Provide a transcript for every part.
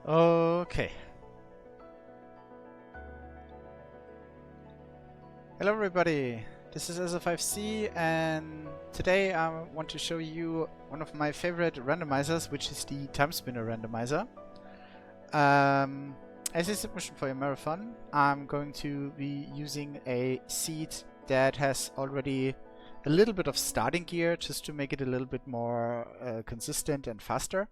Okay. Hello everybody, this is SO5C and today I want to show you one of my favorite randomizers, which is the Timespinner randomizer. As a submission for your marathon, I'm going to be using a seed that has already a little bit of starting gear just to make it a little bit more consistent and faster.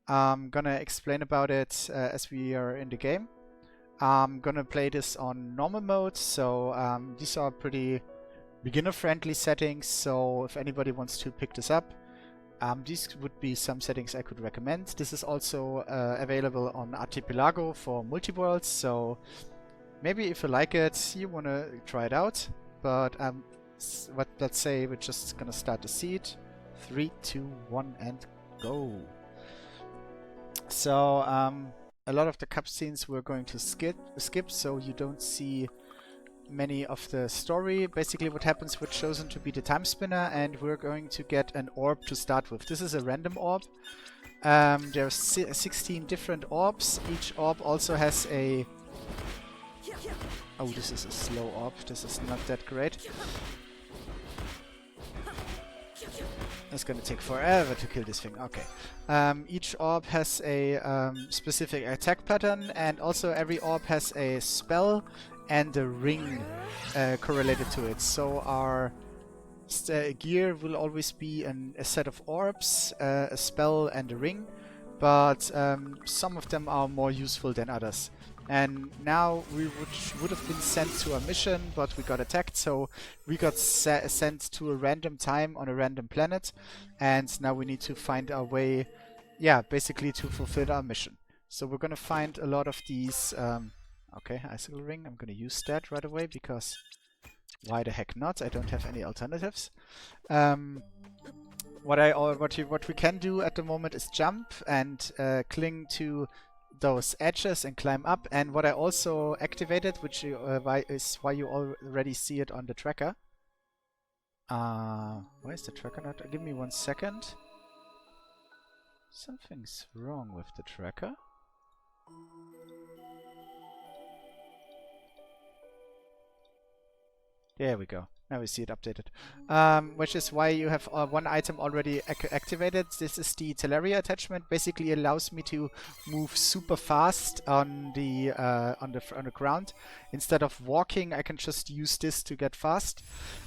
I'm gonna explain about it as we are in the game. I'm gonna play this on normal mode, so these are pretty beginner-friendly settings, so if anybody wants to pick this up, these would be some settings I could recommend. This is also available on Archipelago for multi-worlds, so maybe if you like it, you wanna try it out. But let's say we're just gonna start the seed. 3, 2, 1, and go. So a lot of the cutscenes we're going to skip, so you don't see many of the story. Basically what happens, we're chosen to be the Timespinner and we're going to get an orb to start with. This is a random orb. There are 16 different orbs. Each orb also has a... Oh, this is a slow orb. This is not that great. It's gonna take forever to kill this thing. Okay. Each orb has a specific attack pattern, and also every orb has a spell and a ring correlated to it. So our gear will always be a set of orbs, a spell and a ring, but some of them are more useful than others. And now we would have been sent to a mission, but we got attacked, so we got sent to a random time on a random planet, and now we need to find our way, yeah, basically to fulfill our mission. So we're gonna find a lot of these, okay, icicle ring, I'm gonna use that right away, because why the heck not? I don't have any alternatives. What we can do at the moment is jump and cling to those edges and climb up, and what I also activated, which is why you already see it on the tracker. Why is the tracker not? Give me 1 second. Something's wrong with the tracker. There we go. Now we see it updated. Which is why you have one item already activated. This is the Teleria attachment. Basically allows me to move super fast on the ground. Instead of walking, I can just use this to get fast.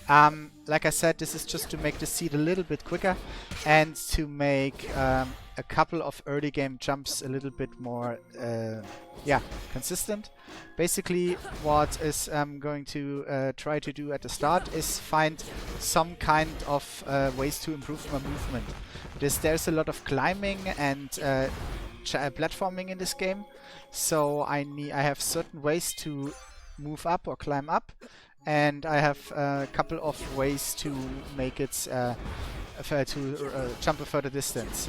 Like I said, this is just to make the seed a little bit quicker and to make a couple of early game jumps a little bit more yeah, consistent. Basically what is going to try to do at the start is find some kind of ways to improve my movement. There's a lot of climbing and platforming in this game, so I have certain ways to move up or climb up, and I have a couple of ways to make it jump a further distance.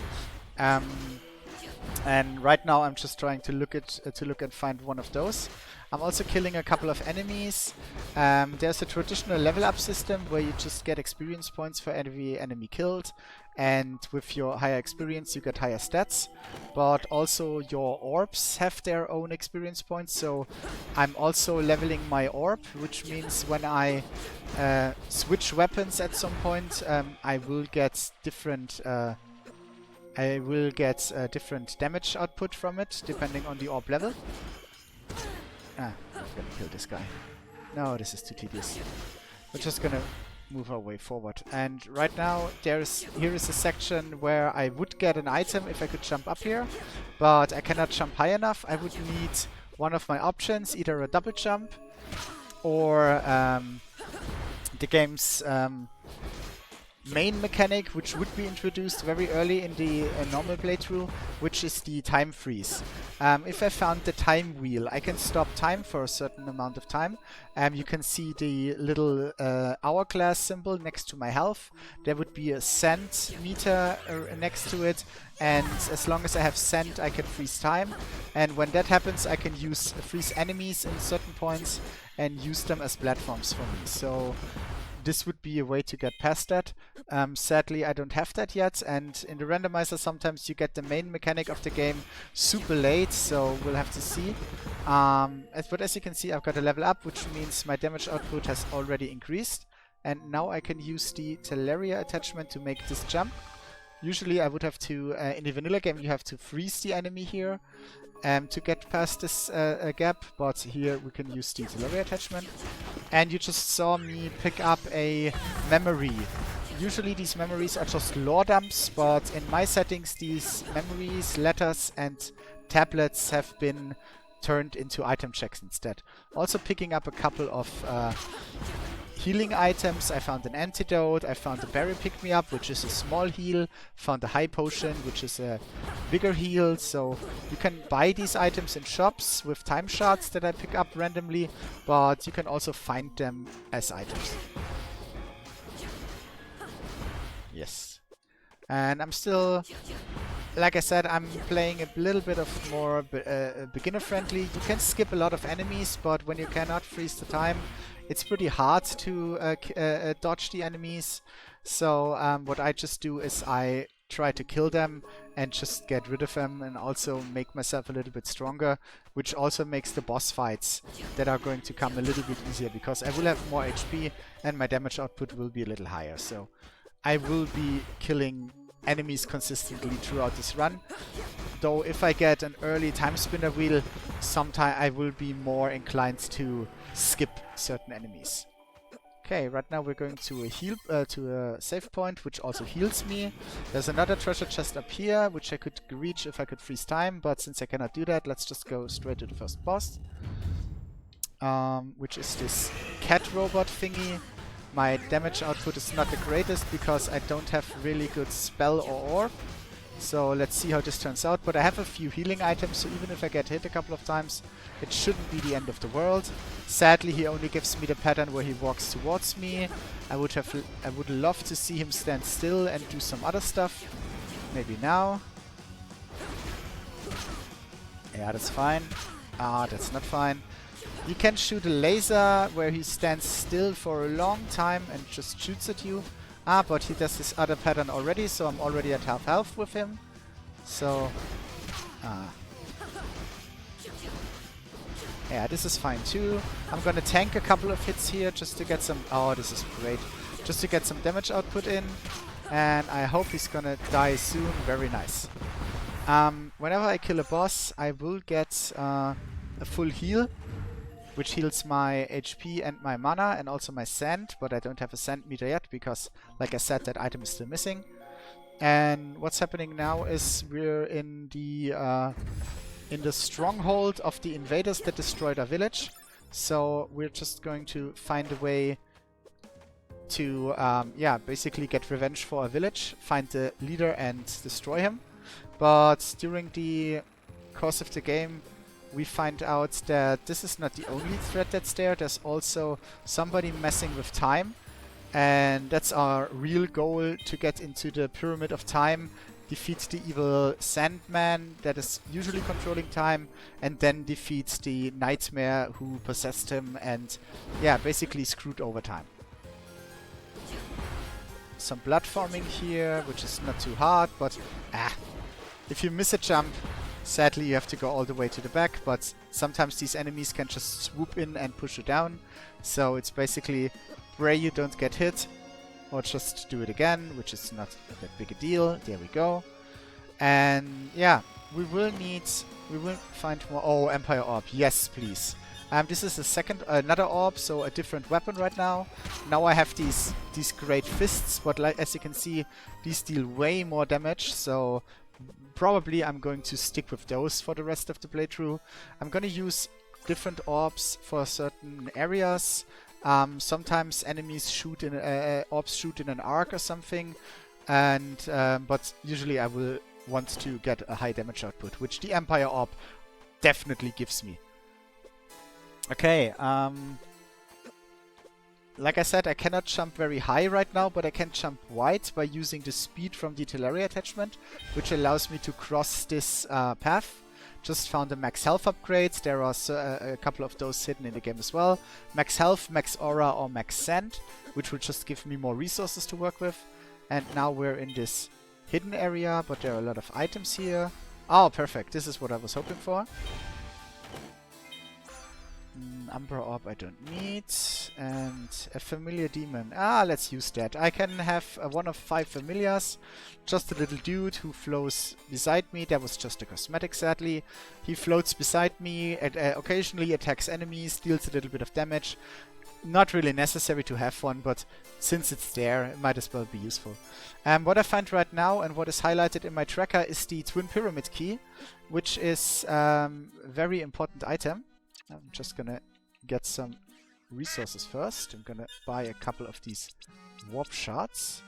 And right now I'm just trying to look and find one of those. I'm also killing a couple of enemies. There's a traditional level up system where you just get experience points for every enemy killed, and with your higher experience you get higher stats, but also your orbs have their own experience points, so I'm also leveling my orb, which means when I switch weapons at some point, I will get different different damage output from it, depending on the orb level. I'm gonna kill this guy. No, this is too tedious. We're just gonna move our way forward. And right now, here is a section where I would get an item if I could jump up here, but I cannot jump high enough. I would need one of my options, either a double jump or the game's main mechanic, which would be introduced very early in the normal playthrough, which is the time freeze. If I found the time wheel, I can stop time for a certain amount of time. You can see the little hourglass symbol next to my health. There would be a cent meter next to it, and as long as I have cent, I can freeze time. And when that happens, I can freeze enemies in certain points and use them as platforms for me. So this would be a way to get past that. Sadly, I don't have that yet, and in the randomizer sometimes you get the main mechanic of the game super late, so we'll have to see. But as you can see, I've got a level up, which means my damage output has already increased, and now I can use the Teleria attachment to make this jump. Usually I would have to, in the vanilla game, you have to freeze the enemy here to get past this gap, but here we can use the Teleria attachment. And you just saw me pick up a memory. Usually these memories are just lore dumps, but in my settings these memories, letters and tablets have been turned into item checks instead. Also picking up a couple of healing items. I found an antidote, I found a berry pick-me-up, which is a small heal, found a high potion, which is a bigger heal. So you can buy these items in shops with time shards that I pick up randomly, but you can also find them as items. Yes. And I'm still, like I said, I'm playing a little bit of more beginner-friendly. You can skip a lot of enemies, but when you cannot freeze the time, it's pretty hard to dodge the enemies. So what I just do is I try to kill them and just get rid of them, and also make myself a little bit stronger, which also makes the boss fights that are going to come a little bit easier, because I will have more HP and my damage output will be a little higher. So I will be killing enemies consistently throughout this run. Though if I get an early Timespinner wheel, sometime I will be more inclined to skip certain enemies. Okay, right now we're going to a save point, which also heals me. There's another treasure chest up here, which I could reach if I could freeze time, but since I cannot do that, let's just go straight to the first boss, which is this cat robot thingy. My damage output is not the greatest because I don't have really good spell or orb. So let's see how this turns out. But I have a few healing items, so even if I get hit a couple of times, it shouldn't be the end of the world. Sadly, he only gives me the pattern where he walks towards me. I would love to see him stand still and do some other stuff. Maybe now. Yeah, that's fine. Ah, that's not fine. You can shoot a laser where he stands still for a long time and just shoots at you. Ah, but he does this other pattern already, so I'm already at half health with him. So, yeah, this is fine too. I'm gonna tank a couple of hits here just to get some... Oh, this is great. Just to get some damage output in. And I hope he's gonna die soon. Very nice. Whenever I kill a boss, I will get a full heal, which heals my HP and my mana and also my sand, but I don't have a sand meter yet because, like I said, that item is still missing. And what's happening now is we're in the stronghold of the invaders that destroyed our village. So we're just going to find a way to, yeah, basically get revenge for our village, find the leader and destroy him. But during the course of the game, we find out that this is not the only threat that's there. There's also somebody messing with time. And that's our real goal, to get into the Pyramid of Time, defeat the evil Sandman that is usually controlling time, and then defeat the Nightmare who possessed him and, yeah, basically screwed over time. Some blood forming here, which is not too hard, but if you miss a jump, sadly you have to go all the way to the back, but sometimes these enemies can just swoop in and push you down. So it's basically pray you don't get hit, or just do it again, which is not that big a deal. There we go. And yeah, we will find more. Oh, Empire Orb, yes please. This is another orb, so a different weapon right now. Now I have these great fists, but like as you can see, these deal way more damage, so probably I'm going to stick with those for the rest of the playthrough. I'm going to use different orbs for certain areas. Sometimes enemies shoot in orbs shoot in an arc or something, and but usually I will want to get a high damage output, which the Empire Orb definitely gives me. Okay, like I said, I cannot jump very high right now, but I can jump wide by using the speed from the Teleria attachment, which allows me to cross this path. Just found the max health upgrades. There are a couple of those hidden in the game as well. Max health, max aura, or max sand, which will just give me more resources to work with. And now we're in this hidden area, but there are a lot of items here. Oh, perfect. This is what I was hoping for. Umbra Orb I don't need. And a familiar demon. Ah, let's use that. I can have one of 5 familiars. Just a little dude who flows beside me. That was just a cosmetic, sadly. He floats beside me, and occasionally attacks enemies, deals a little bit of damage. Not really necessary to have one, but since it's there, it might as well be useful. What I find right now, and what is highlighted in my tracker, is the Twin Pyramid Key, which is a very important item. I'm just gonna get some resources first. I'm gonna buy a couple of these warp shards.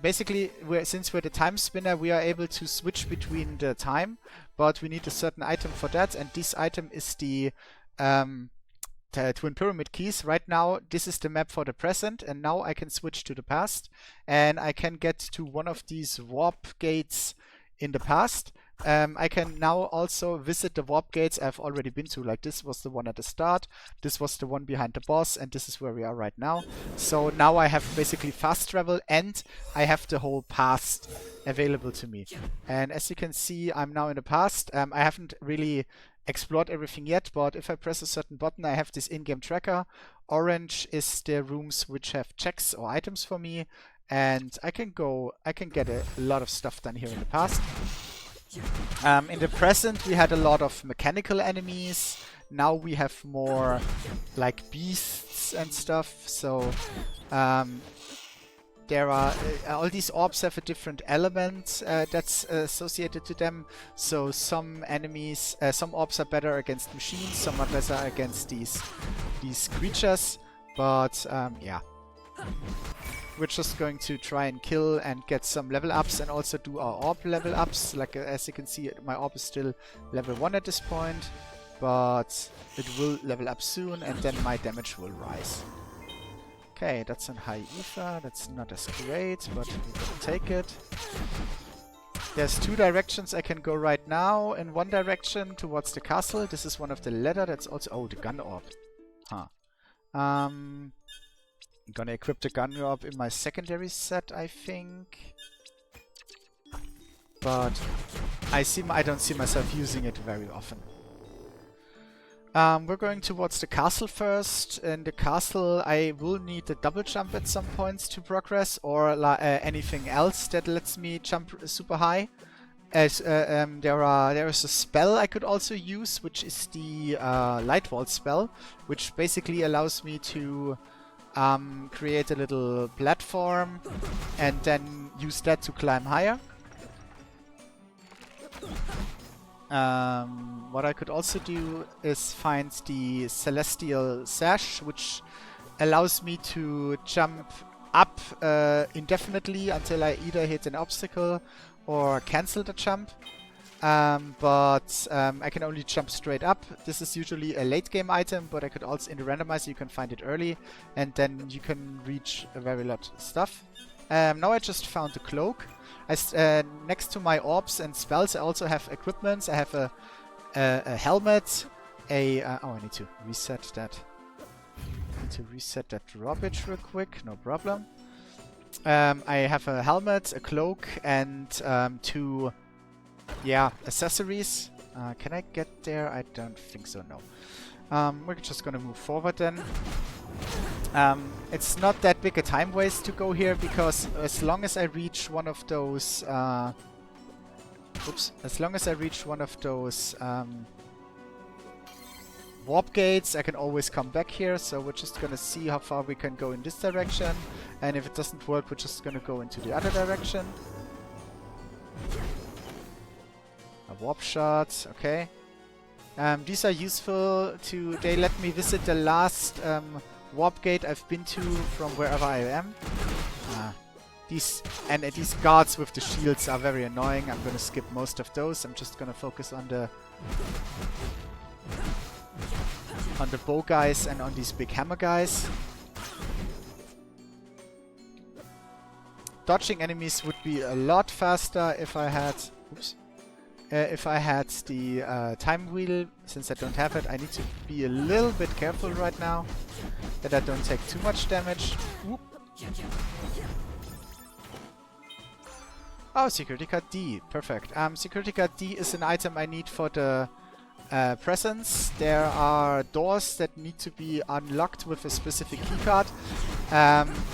Basically, since we're the Timespinner, we are able to switch between the time, but we need a certain item for that, and this item is the Twin Pyramid Keys. Right now, this is the map for the present, and now I can switch to the past, and I can get to one of these warp gates in the past. I can now also visit the warp gates I've already been to. Like, this was the one at the start, this was the one behind the boss, and this is where we are right now. So now I have basically fast travel, and I have the whole past available to me. And as you can see, I'm now in the past. I haven't really explored everything yet, but if I press a certain button, I have this in-game tracker. Orange is the rooms which have checks or items for me, and I can get a lot of stuff done here in the past. In the present, we had a lot of mechanical enemies. Now we have more like beasts and stuff. So there are all these orbs have a different element that's associated to them. So some enemies, some orbs are better against machines, some are better against these creatures. But yeah. We're just going to try and kill and get some level ups, and also do our orb level ups. Like, as you can see, my orb is still level 1 at this point, but it will level up soon, and then my damage will rise. Okay, that's on high ether. That's not as great, but we're gonna take it. There's 2 directions I can go right now. In one direction towards the castle. This is one of the ladder. That's also... Oh, the gun orb. Huh. I'm gonna equip the gun orb in my secondary set, I think. But I don't see myself using it very often. We're going towards the castle first. In the castle, I will need a double jump at some points to progress, or anything else that lets me jump super high. As there is a spell I could also use, which is the Light Wall spell, which basically allows me to create a little platform and then use that to climb higher. What I could also do is find the Celestial Sash, which allows me to jump up indefinitely until I either hit an obstacle or cancel the jump. But I can only jump straight up. This is usually a late game item, but I could also, in the randomizer, you can find it early, and then you can reach a very lot of stuff. Now I just found the cloak. Next to my orbs and spells, I also have equipments. I have a helmet, oh, I need to reset that. Drawbridge real quick, no problem. I have a helmet, a cloak, and 2... yeah, accessories. Can I get there? I don't think so, no. We're just gonna move forward then. It's not that big a time waste to go here, because as long as I reach one of those... as long as I reach one of those warp gates, I can always come back here. So we're just gonna see how far we can go in this direction. And if it doesn't work, we're just gonna go into the other direction. Warp shots, okay. These are useful to... they let me visit the last warp gate I've been to from wherever I am. These guards with the shields are very annoying. I'm gonna skip most of those. I'm just gonna focus on the bow guys and on these big hammer guys. Dodging enemies would be a lot faster if I had... oops. if I had the time wheel. Since I don't have it, I need to be a little bit careful right now that I don't take too much damage. Whoop. Oh, security card D. Perfect. Security card D is an item I need for the presence. There are doors that need to be unlocked with a specific keycard.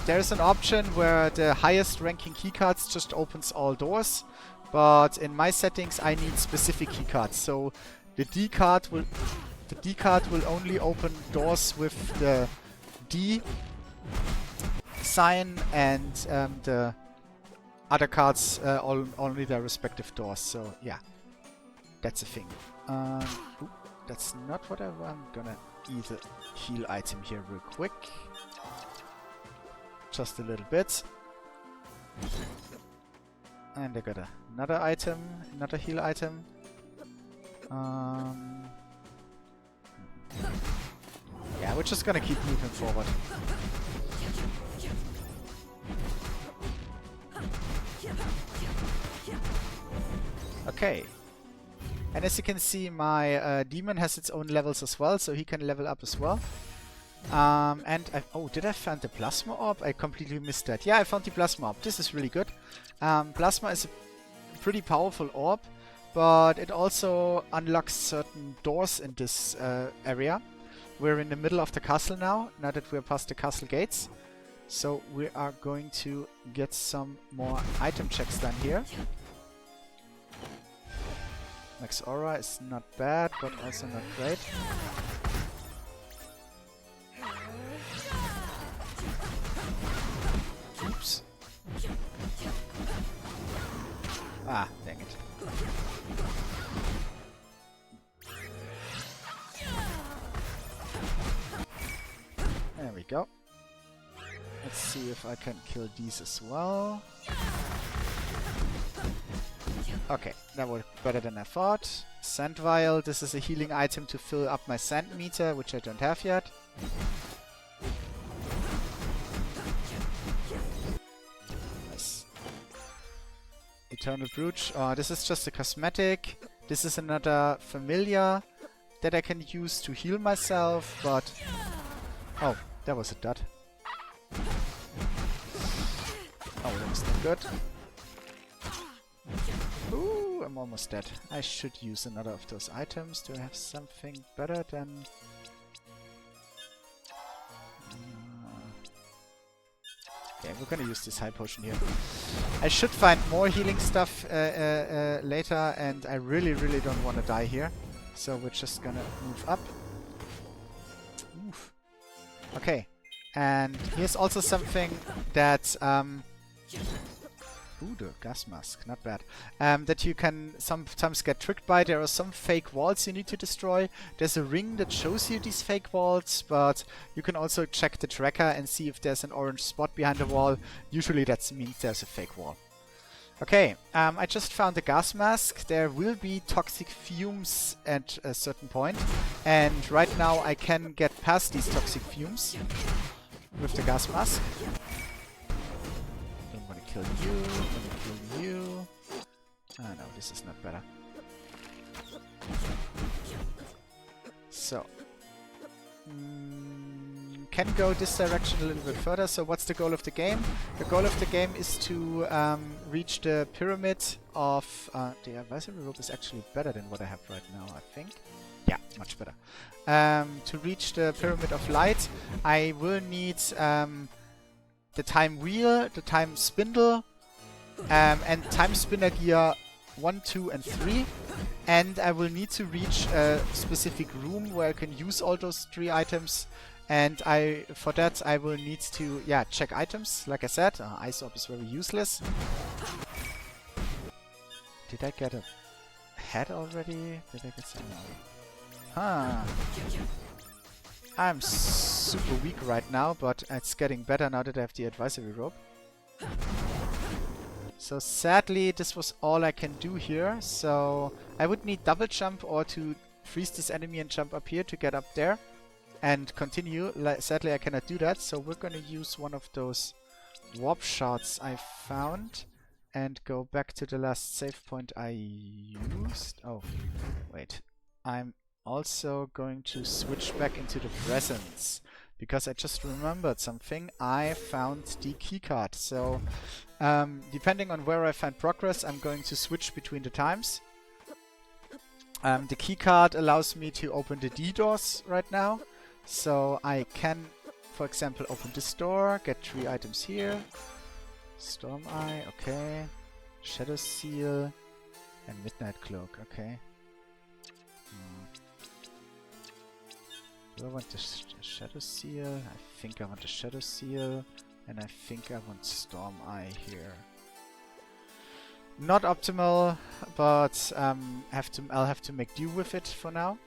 There's an option where the highest ranking keycards just opens all doors, but in my settings I need specific keycards. So the D card will only open doors with the D sign, and the other cards only their respective doors. So yeah, that's a thing. Ooh, that's not what I want. I'm gonna eat a heal item here real quick. Just a little bit. And I got another item, another heal item. Yeah, we're just gonna keep moving forward. Okay. And as you can see, my demon has its own levels as well, so he can level up as well. Oh, did I find the plasma orb? I completely missed that. Yeah, I found the plasma orb. This is really good. Plasma is a pretty powerful orb, but it also unlocks certain doors in this area. We're in the middle of the castle now that we're past the castle gates. So we are going to get some more item checks done here. Max Aura is not bad, but also not great. Oops. Ah, dang it. There we go. Let's see if I can kill these as well. Okay, that was better than I thought. Sand Vial. This is a healing item to fill up my sand meter, which I don't have yet. Nice. Eternal Brooch. This is just a cosmetic. This is another familiar that I can use to heal myself, but... Oh, that was a dud. Oh, that was not good. Ooh, I'm almost dead. I should use another of those items to have something better than... Okay, we're gonna use this high potion here. I should find more healing stuff later, and I really don't want to die here. So we're just gonna move up. Oof. Okay, and here's also something that... Ooh, the gas mask, not bad. That you can sometimes get tricked by. There are some fake walls you need to destroy. There's a ring that shows you these fake walls, but you can also check the tracker and see if there's an orange spot behind the wall. Usually that means there's a fake wall. Okay, I just found the gas mask. There will be toxic fumes at a certain point, and right now I can get past these toxic fumes with the gas mask. Kill you, I'm gonna kill you. Ah, no, this is not better. So. Can go this direction a little bit further. So what's the goal of the game? The goal of the game is to reach the pyramid of... the advisory rope is actually better than what I have right now, I think. Yeah, much better. To reach the pyramid of light, I will need... the time wheel, the time spindle, and time spinner gear 1, 2, and 3. And I will need to reach a specific room where I can use all those 3 items. And for that I will need to, yeah, check items. Like I said, Ice Orb is very useless. Did I get a head already? Did I get some? Huh. I'm super weak right now, but it's getting better now that I have the advisory rope. So sadly, this was all I can do here. So I would need double jump or to freeze this enemy and jump up here to get up there and continue. Sadly, I cannot do that. So we're going to use one of those warp shots I found. and go back to the last save point I used. Oh, wait. I'm also going to switch back into the presence because I just remembered something. I found the keycard. So depending on where I find progress, I'm going to switch between the times. The keycard allows me to open the D doors right now. So I can, for example, open this door, get 3 items here. Storm Eye, okay. Shadow Seal and Midnight Cloak, okay. Do I want the Shadow Seal? I think I want the Shadow Seal. And I think I want Storm Eye here. Not optimal, but I'll have to make do with it for now.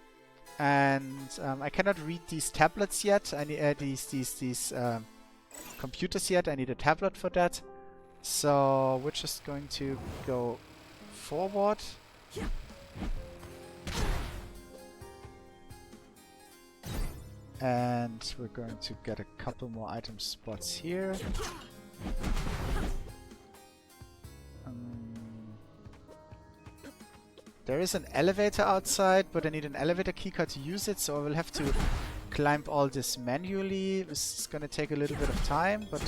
And I cannot read these tablets yet. I need these computers yet. I need a tablet for that. So we're just going to go forward. And we're going to get a couple more item spots here. There is an elevator outside, but I need an elevator keycard to use it, so I will have to climb all this manually. This is gonna take a little bit of time, but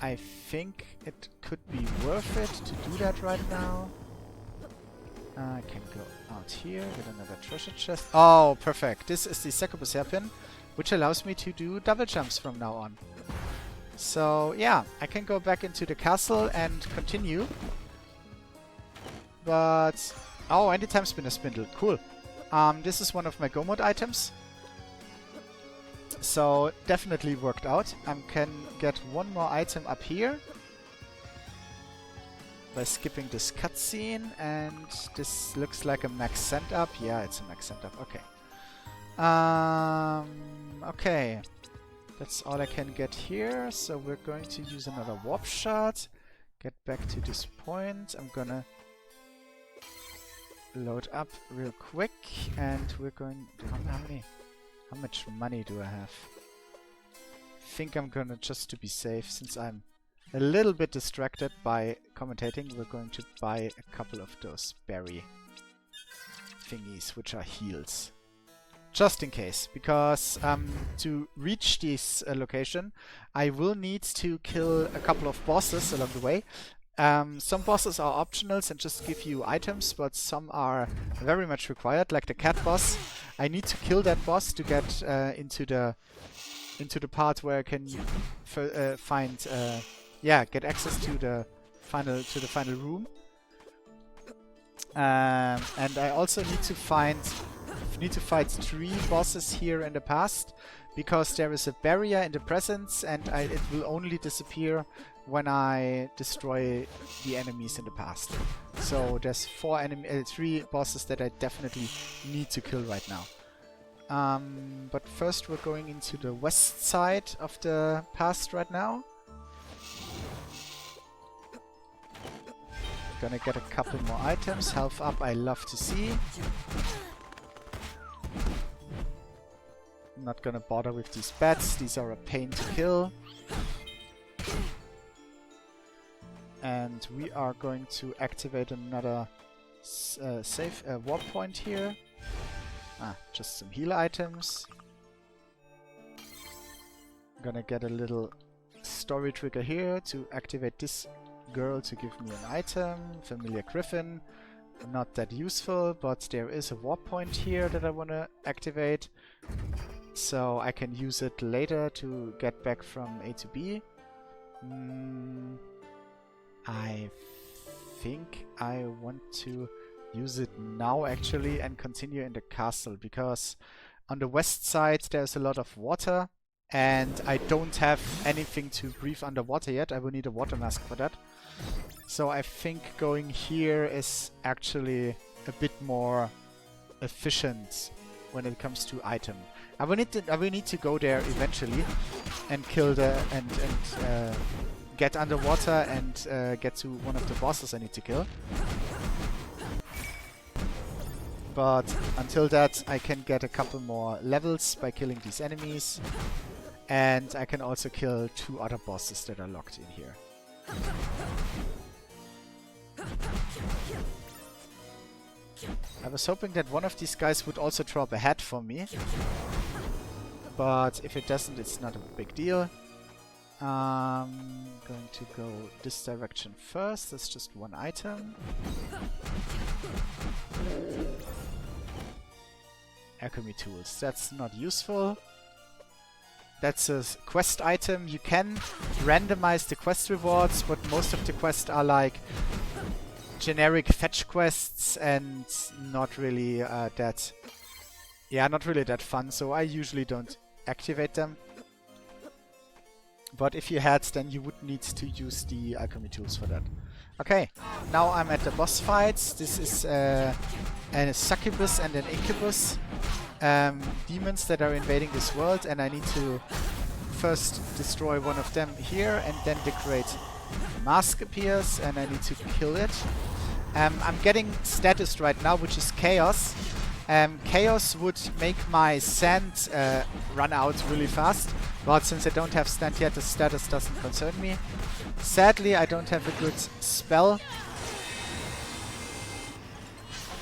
I think it could be worth it to do that right now. I can go out here, get another treasure chest. Oh, perfect. This is the succubus hairpin, which allows me to do double jumps from now on. So, yeah, I can go back into the castle and continue. But... oh, and the Timespinner spindle. Cool. This is one of my Go mode items. So, definitely worked out. I can get one more item up here by skipping this cutscene, and this looks like a max send up. Yeah, it's a max send up. Okay. Okay. That's all I can get here. So we're going to use another warp shot. Get back to this point. I'm gonna load up real quick, and we're going. How much money do I have? I think I'm gonna, just to be safe, since I'm a little bit distracted by commentating, we're going to buy a couple of those berry thingies, which are heals. Just in case, because to reach this location, I will need to kill a couple of bosses along the way. Some bosses are optionals and just give you items, but some are very much required, like the cat boss. I need to kill that boss to get into the part where I can find get access to the final room. And I also need to fight 3 bosses here in the past, because there is a barrier in the presence, and it will only disappear when I destroy the enemies in the past. So there's 3 bosses that I definitely need to kill right now. But first we're going into the west side of the past right now. Gonna get a couple more items. Health up, I love to see. Not gonna bother with these bats. These are a pain to kill. And we are going to activate another warp point here. Just some heal items. I'm gonna get a little story trigger here to activate this girl to give me an item. Familiar Griffin. Not that useful, but there is a warp point here that I want to activate. So I can use it later to get back from A to B. I think I want to use it now actually and continue in the castle, because on the west side there's a lot of water and I don't have anything to breathe underwater yet. I will need a water mask for that. So I think going here is actually a bit more efficient when it comes to item. I will need to go there eventually and kill get underwater and get to one of the bosses I need to kill. But until that, I can get a couple more levels by killing these enemies, and I can also kill 2 other bosses that are locked in here. I was hoping that one of these guys would also drop a head for me. But if it doesn't, it's not a big deal. Going to go this direction first. That's just one item. Alchemy tools. That's not useful. That's a quest item. You can randomize the quest rewards, but most of the quests are like generic fetch quests and not really that... Yeah, not really that fun, so I usually don't activate them. But if you had, then you would need to use the alchemy tools for that. Okay, now I'm at the boss fights. This is a succubus and an incubus. Demons that are invading this world, and I need to first destroy one of them here, and then the great mask appears and I need to kill it. I'm getting status right now, which is chaos. Chaos would make my sand run out really fast, but since I don't have stand yet, the status doesn't concern me. Sadly, I don't have a good spell,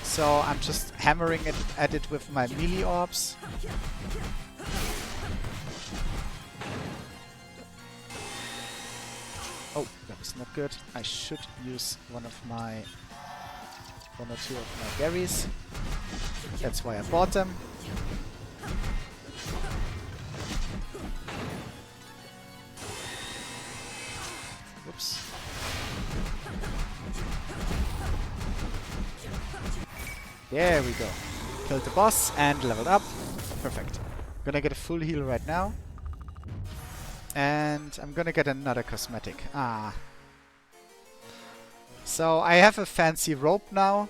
so I'm just hammering at it with my melee orbs. Oh, that was not good. I should use one or two of my berries. That's why I bought them. Oops. There we go. Killed the boss and leveled up. Perfect. Gonna get a full heal right now. And I'm gonna get another cosmetic. So I have a fancy rope now,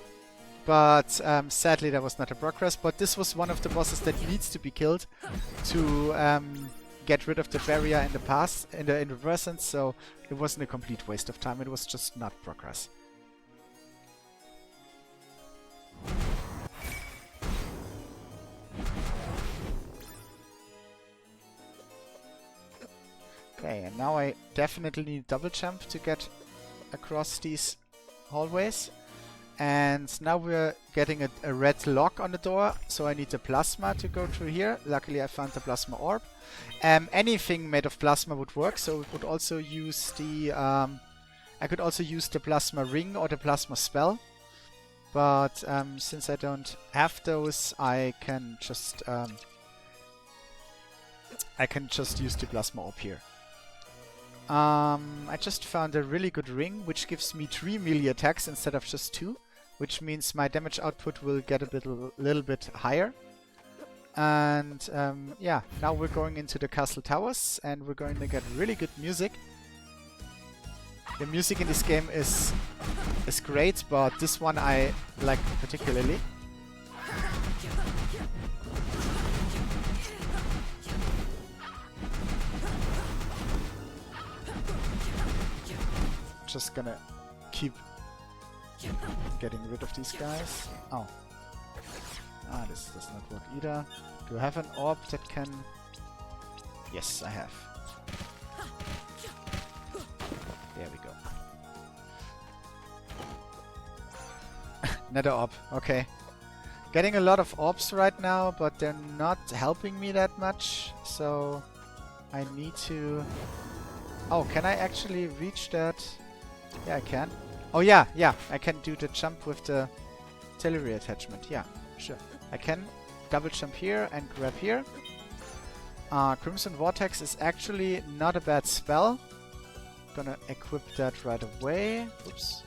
but sadly that was not a progress. But this was one of the bosses that needs to be killed to get rid of the barrier in the past, in the present. So it wasn't a complete waste of time. It was just not progress. Okay, and now I definitely need double jump to get across these hallways. And now we're getting a red lock on the door, so I need the plasma to go through here. Luckily I found the plasma orb. Anything made of plasma would work, so we could also use the I could also use the plasma ring or the plasma spell. But since I don't have those, I can just use the plasma orb here. I just found a really good ring, which gives me 3 melee attacks instead of just 2, which means my damage output will get a little bit higher. And yeah, now we're going into the castle towers, and we're going to get really good music. The music in this game is great, but this one I like particularly. Just gonna keep getting rid of these guys. Oh. This does not work either. Do I have an orb that can... Yes, I have. There we go. Another orb, okay. Getting a lot of orbs right now, but they're not helping me that much, so I need to... Oh, can I actually reach that? Yeah, I can. Oh yeah, I can do the jump with the artillery attachment. Yeah, sure. I can double jump here and grab here. Crimson Vortex is actually not a bad spell. Gonna equip that right away. Oops.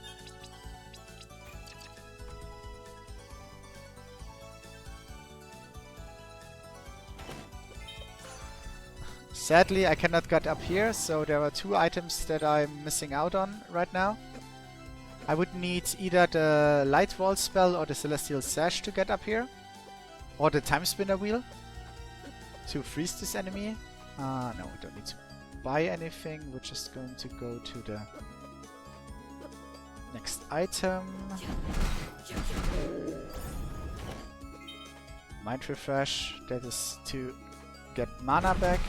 Sadly, I cannot get up here, so there are 2 items that I'm missing out on right now. I would need either the Light Wall spell or the Celestial Sash to get up here. Or the Timespinner wheel to freeze this enemy. No, we don't need to buy anything. We're just going to go to the next item. Mind Refresh. That is to get mana back.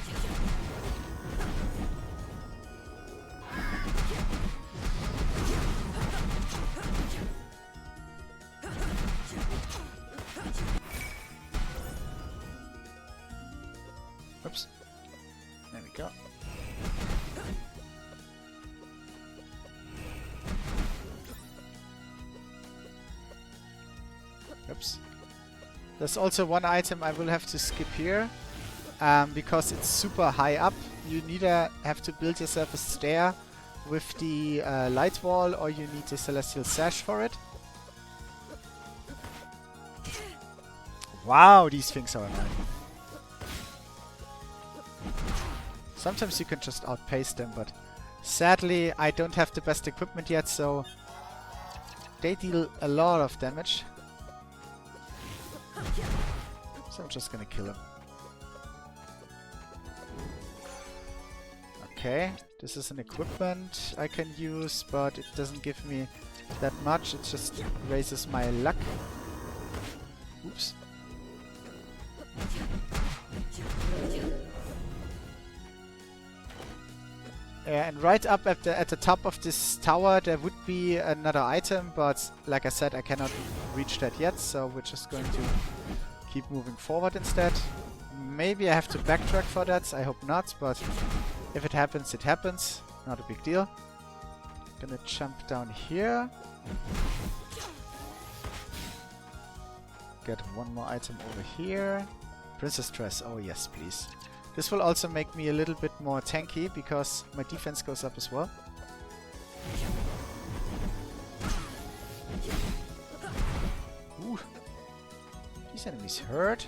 go. Oops. There's also one item I will have to skip here, because it's super high up. You neither have to build yourself a stair with the light wall, or you need the Celestial Sash for it. Wow, these things are annoying. Sometimes you can just outpace them, but sadly I don't have the best equipment yet, so they deal a lot of damage. So I'm just gonna kill him. Okay, this is an equipment I can use, but it doesn't give me that much. It just raises my luck. Oops. Yeah, and right up at the top of this tower there would be another item, but like I said, I cannot reach that yet, so we're just going to keep moving forward instead. Maybe I have to backtrack for that, I hope not, but if it happens, it happens. Not a big deal. Gonna jump down here. Get one more item over here. Princess Dress, oh yes, please. This will also make me a little bit more tanky, because my defense goes up as well. Ooh. These enemies hurt.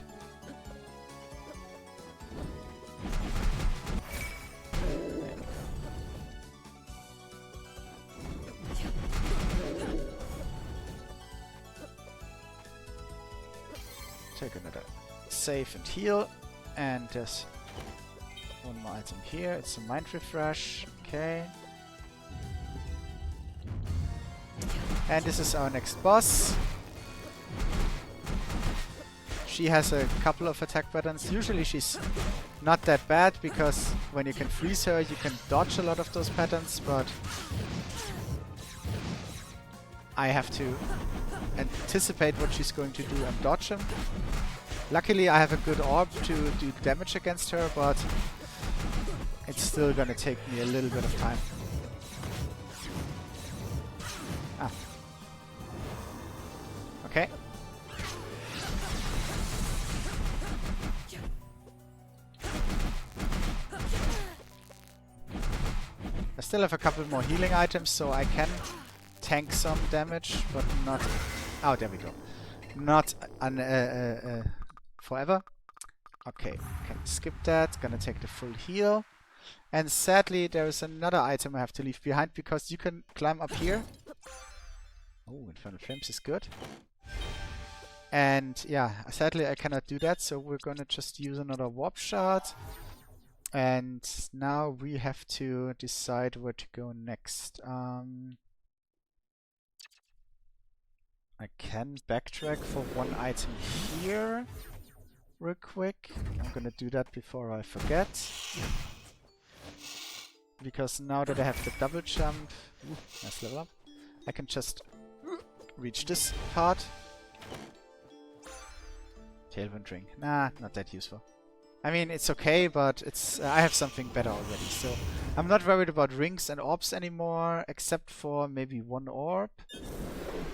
Take another save and heal. And there's one more item here. It's a mind refresh. Okay. And this is our next boss. She has a couple of attack patterns. Usually she's not that bad, because when you can freeze her, you can dodge a lot of those patterns, but I have to anticipate what she's going to do and dodge them. Luckily I have a good orb to do damage against her, but it's still gonna take me a little bit of time. Ah. Okay. I still have a couple more healing items, so I can tank some damage, but not... Oh, there we go. Not forever. Okay, can skip that. Gonna take the full heal. And sadly, there is another item I have to leave behind, because you can climb up here. Oh, Infernal Flames is good. And yeah, sadly I cannot do that, so we're gonna just use another warp shard. And now we have to decide where to go next. I can backtrack for one item here real quick. I'm gonna do that before I forget. Because now that I have the double jump, ooh, nice level up, I can just reach this part. Tailwind ring. Nah, not that useful. I mean, it's okay, but it's I have something better already, so I'm not worried about rings and orbs anymore, except for maybe one orb.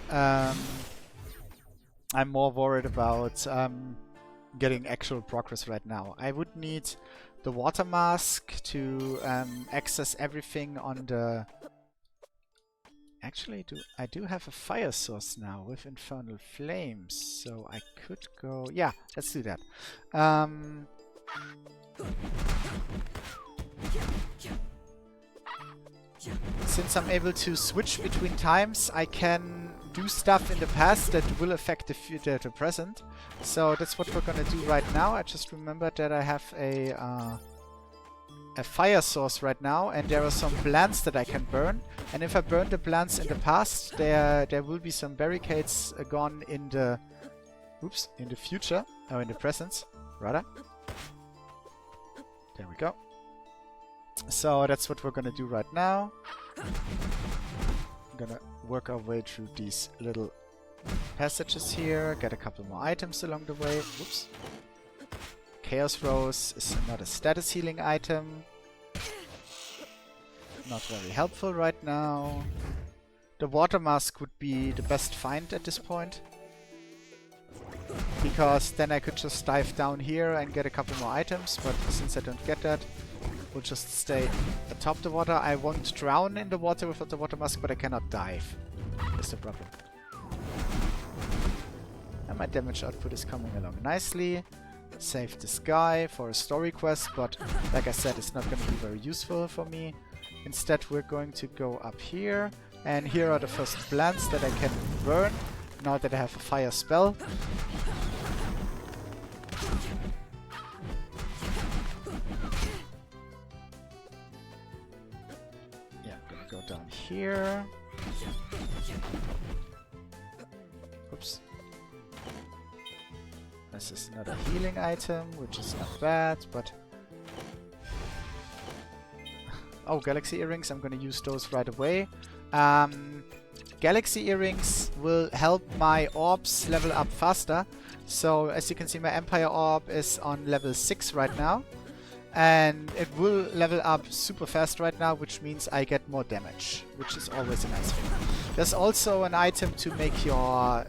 I'm more worried about getting actual progress right now. I would need the water mask to access everything on the... Actually, I do have a fire source now with Infernal Flames, so I could go... Yeah, let's do that. Since I'm able to switch between times, I can do stuff in the past that will affect the present. So that's what we're gonna do right now. I just remembered that I have a fire source right now, and there are some plants that I can burn. And if I burn the plants in the past, there will be some barricades gone in the... Oops, in the future, or in the present, rather. There we go. So that's what we're gonna do right now. I'm gonna work our way through these little passages here, get a couple more items along the way. Whoops. Chaos Rose is not a status healing item. not very helpful right now. The water mask would be the best find at this point. Because then I could just dive down here and get a couple more items, but since I don't get that, we'll just stay atop the water. I won't drown in the water without the water mask, but I cannot dive. That's the problem. And my damage output is coming along nicely. Save this guy for a story quest, but like I said, it's not going to be very useful for me. Instead, we're going to go up here, and here are the first plants that I can burn, now that I have a fire spell. Yeah, I'm gonna go down here. Oops. This is another healing item, which is not bad, but... Oh, galaxy earrings, I'm gonna use those right away. Galaxy earrings will help my orbs level up faster. So, as you can see, my Empire orb is on level 6 right now. And it will level up super fast right now, which means I get more damage, which is always a nice thing. There's also an item to make your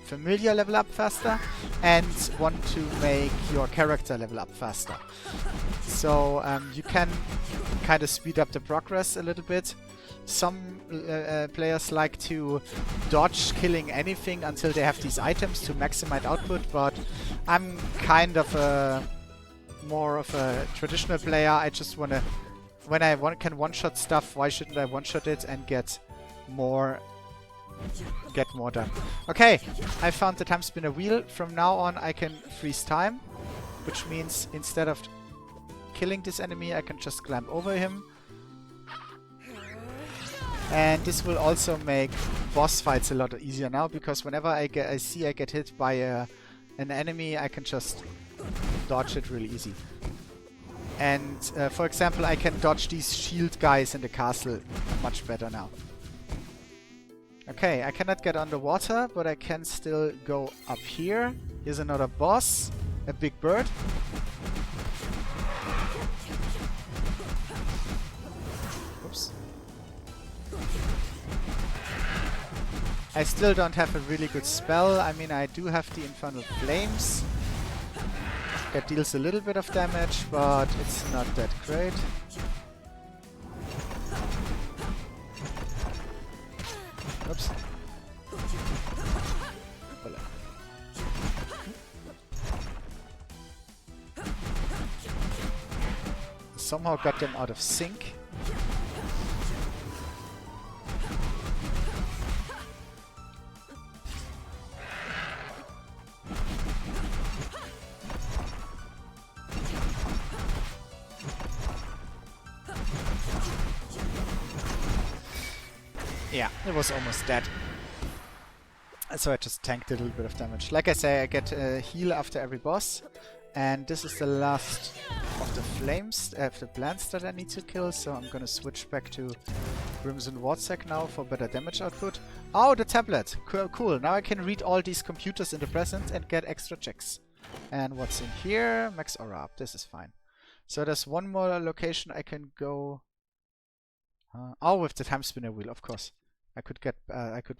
familiar level up faster, and one to make your character level up faster. So you can kind of speed up the progress a little bit. Some players like to dodge killing anything until they have these items to maximize output, but I'm kind of more of a traditional player. I just want to, when I can one-shot stuff, why shouldn't I one-shot it and get more done? Okay, I found the Timespinner wheel. From now on I can freeze time, which means instead of killing this enemy I can just climb over him. And this will also make boss fights a lot easier now, because whenever I get hit by an enemy, I can just dodge it really easy. And for example, I can dodge these shield guys in the castle much better now. Okay, I cannot get underwater, but I can still go up here. Here's another boss, a big bird. Oops. I still don't have a really good spell. I mean, I do have the Infernal Flames. That deals a little bit of damage, but it's not that great. Oops. Somehow got them out of sync. Yeah, it was almost dead. So I just tanked a little bit of damage. Like I say, I get a heal after every boss. And this is the last of the flames, the plants that I need to kill. So I'm gonna switch back to Crimson Wardsec now for better damage output. Oh, the tablet! Cool. Now I can read all these computers in the present and get extra checks. And what's in here? Max aura up. This is fine. So there's one more location I can go. Oh, with the Timespinner wheel, of course. I could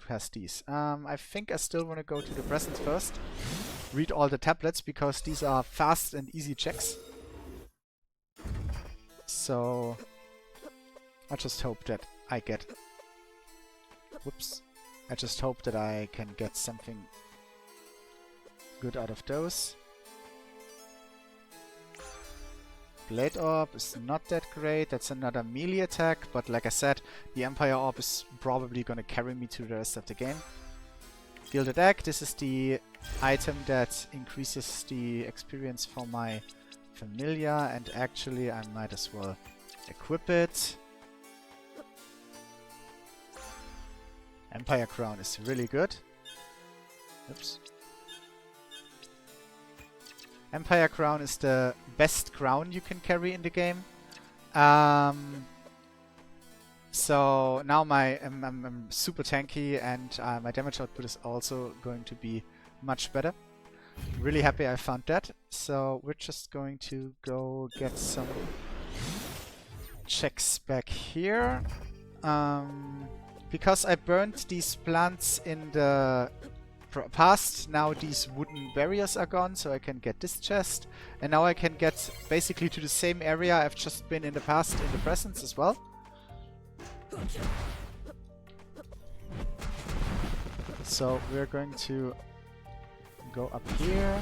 pass these. I think I still want to go to the present first. Read all the tablets, because these are fast and easy checks. So I just hope that I get... Whoops. I just hope that I can get something good out of those. Blade Orb is not that great. That's another melee attack, but like I said, the Empire Orb is probably gonna carry me to the rest of the game. Gilded Egg, this is the item that increases the experience for my familiar, and actually I might as well equip it. Empire Crown is really good. Oops. Empire Crown is the best crown you can carry in the game. So now I'm super tanky, and my damage output is also going to be much better. Really happy I found that. So we're just going to go get some checks back here. Because I burned these plants in the past, now these wooden barriers are gone, so I can get this chest. And now I can get basically to the same area I've just been in the past in the present as well. So we're going to go up here.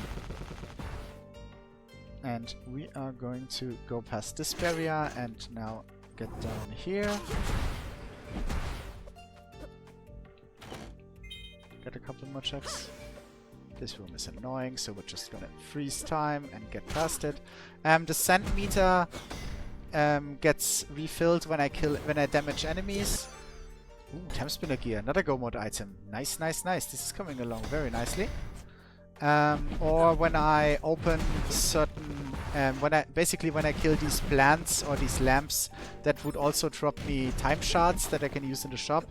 And we are going to go past this barrier and now get down here. Get a couple more checks. This room is annoying, so we're just gonna freeze time and get past it. The sand meter gets refilled when I damage enemies. Ooh, Timespinner gear, another go mode item. Nice, nice, nice. This is coming along very nicely. Or when I open certain, when I kill these plants or these lamps, that would also drop me time shards that I can use in the shop.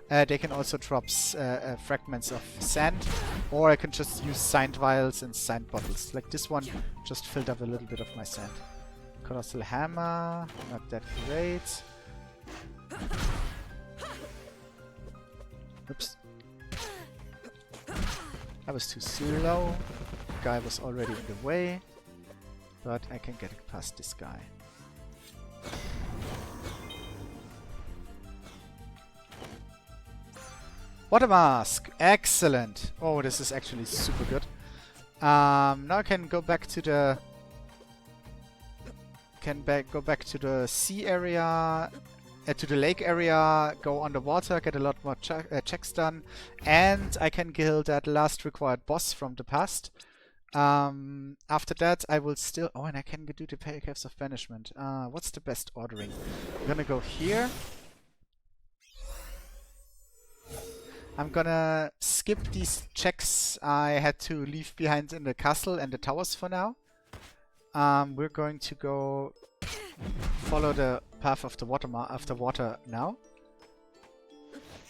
They can also drop fragments of sand, or I can just use sand vials and sand bottles. Like this one just filled up a little bit of my sand. Colossal hammer, not that great. Oops. I was too slow. The guy was already in the way. But I can get past this guy. Water mask! Excellent! Oh, this is actually super good. Now I can go back to the... go back to the sea area, to the lake area, go underwater, get a lot more checks done, and I can kill that last required boss from the past. After that, I will still... Oh, and I can do the Caves of Banishment. What's the best ordering? I'm gonna go here. I'm gonna skip these checks I had to leave behind in the castle and the towers for now. We're going to go follow the path of the water now.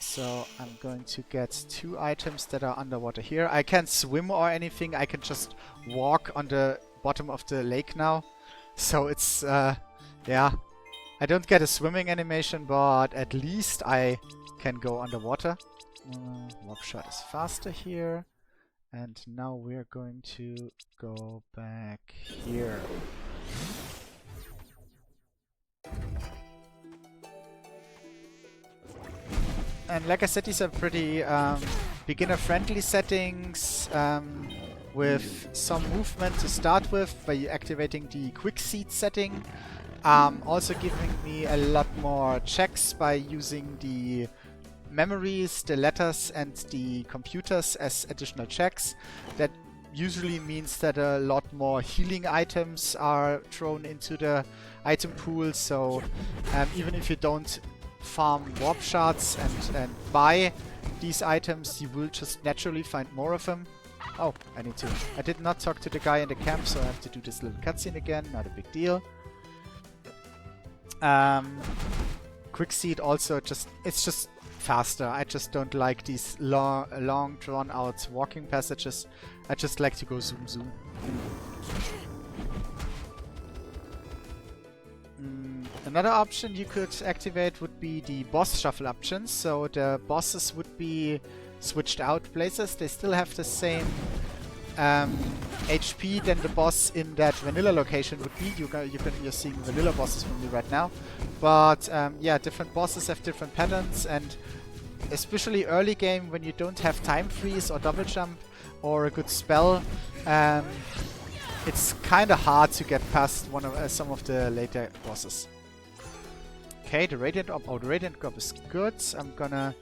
So I'm going to get 2 items that are underwater here. I can't swim or anything. I can just walk on the bottom of the lake now. So it's, yeah. I don't get a swimming animation, but at least I can go underwater. Warp shot is faster here. And now we're going to go back here. And like I said, these are pretty beginner-friendly settings with some movement to start with by activating the quick seed setting. Also giving me a lot more checks by using the memories, the letters, and the computers as additional checks. That usually means that a lot more healing items are thrown into the item pool. So even if you don't farm warp shards and buy these items, you will just naturally find more of them. Oh, I did not talk to the guy in the camp, so I have to do this little cutscene again. Not a big deal. Quick seed also it's just faster. I just don't like these long drawn out walking passages. I just like to go zoom zoom. Another option you could activate would be the boss shuffle options. So the bosses would be switched out places. They still have the same HP than the boss in that vanilla location would be. You're seeing vanilla bosses from me right now. But yeah, different bosses have different patterns, and especially early game when you don't have time freeze or double jump or a good spell, it's kind of hard to get past some of the later bosses. Okay, the Radiant Orb. Oh, the Radiant Orb is good. I'm gonna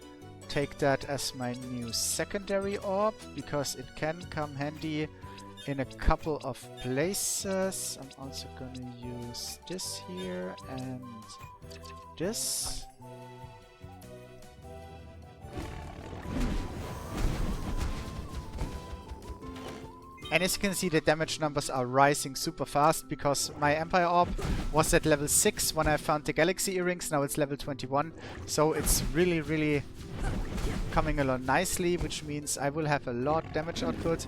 take that as my new secondary orb because it can come handy in a couple of places. I'm also gonna use this here and this. And as you can see, the damage numbers are rising super fast because my Empire Orb was at level 6 when I found the Galaxy Earrings. Now it's level 21. So it's really, really coming along nicely, which means I will have a lot damage output,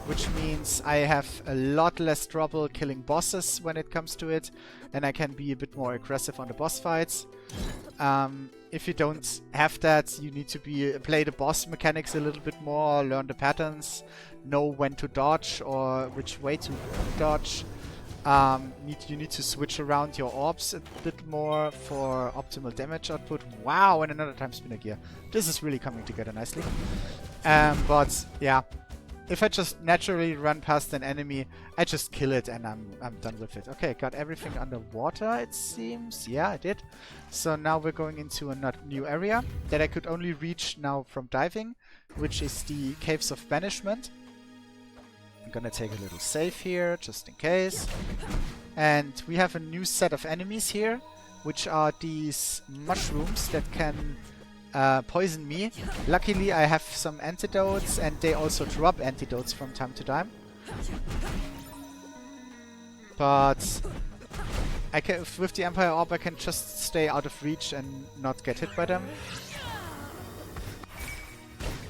which means I have a lot less trouble killing bosses when it comes to it, and I can be a bit more aggressive on the boss fights. If you don't have that, you need to play the boss mechanics a little bit more, learn the patterns, know when to dodge or which way to dodge. You need to switch around your orbs a bit more for optimal damage output. Wow, and another Timespinner gear. This is really coming together nicely. But yeah, if I just naturally run past an enemy, I just kill it and I'm done with it. Okay, got everything underwater, it seems. Yeah, I did. So now we're going into a new area that I could only reach now from diving, which is the Caves of Banishment. I'm gonna take a little save here, just in case. And we have a new set of enemies here, which are these mushrooms that can poison me. Luckily, I have some antidotes, and they also drop antidotes from time to time. But with the Empire Orb, I can just stay out of reach and not get hit by them.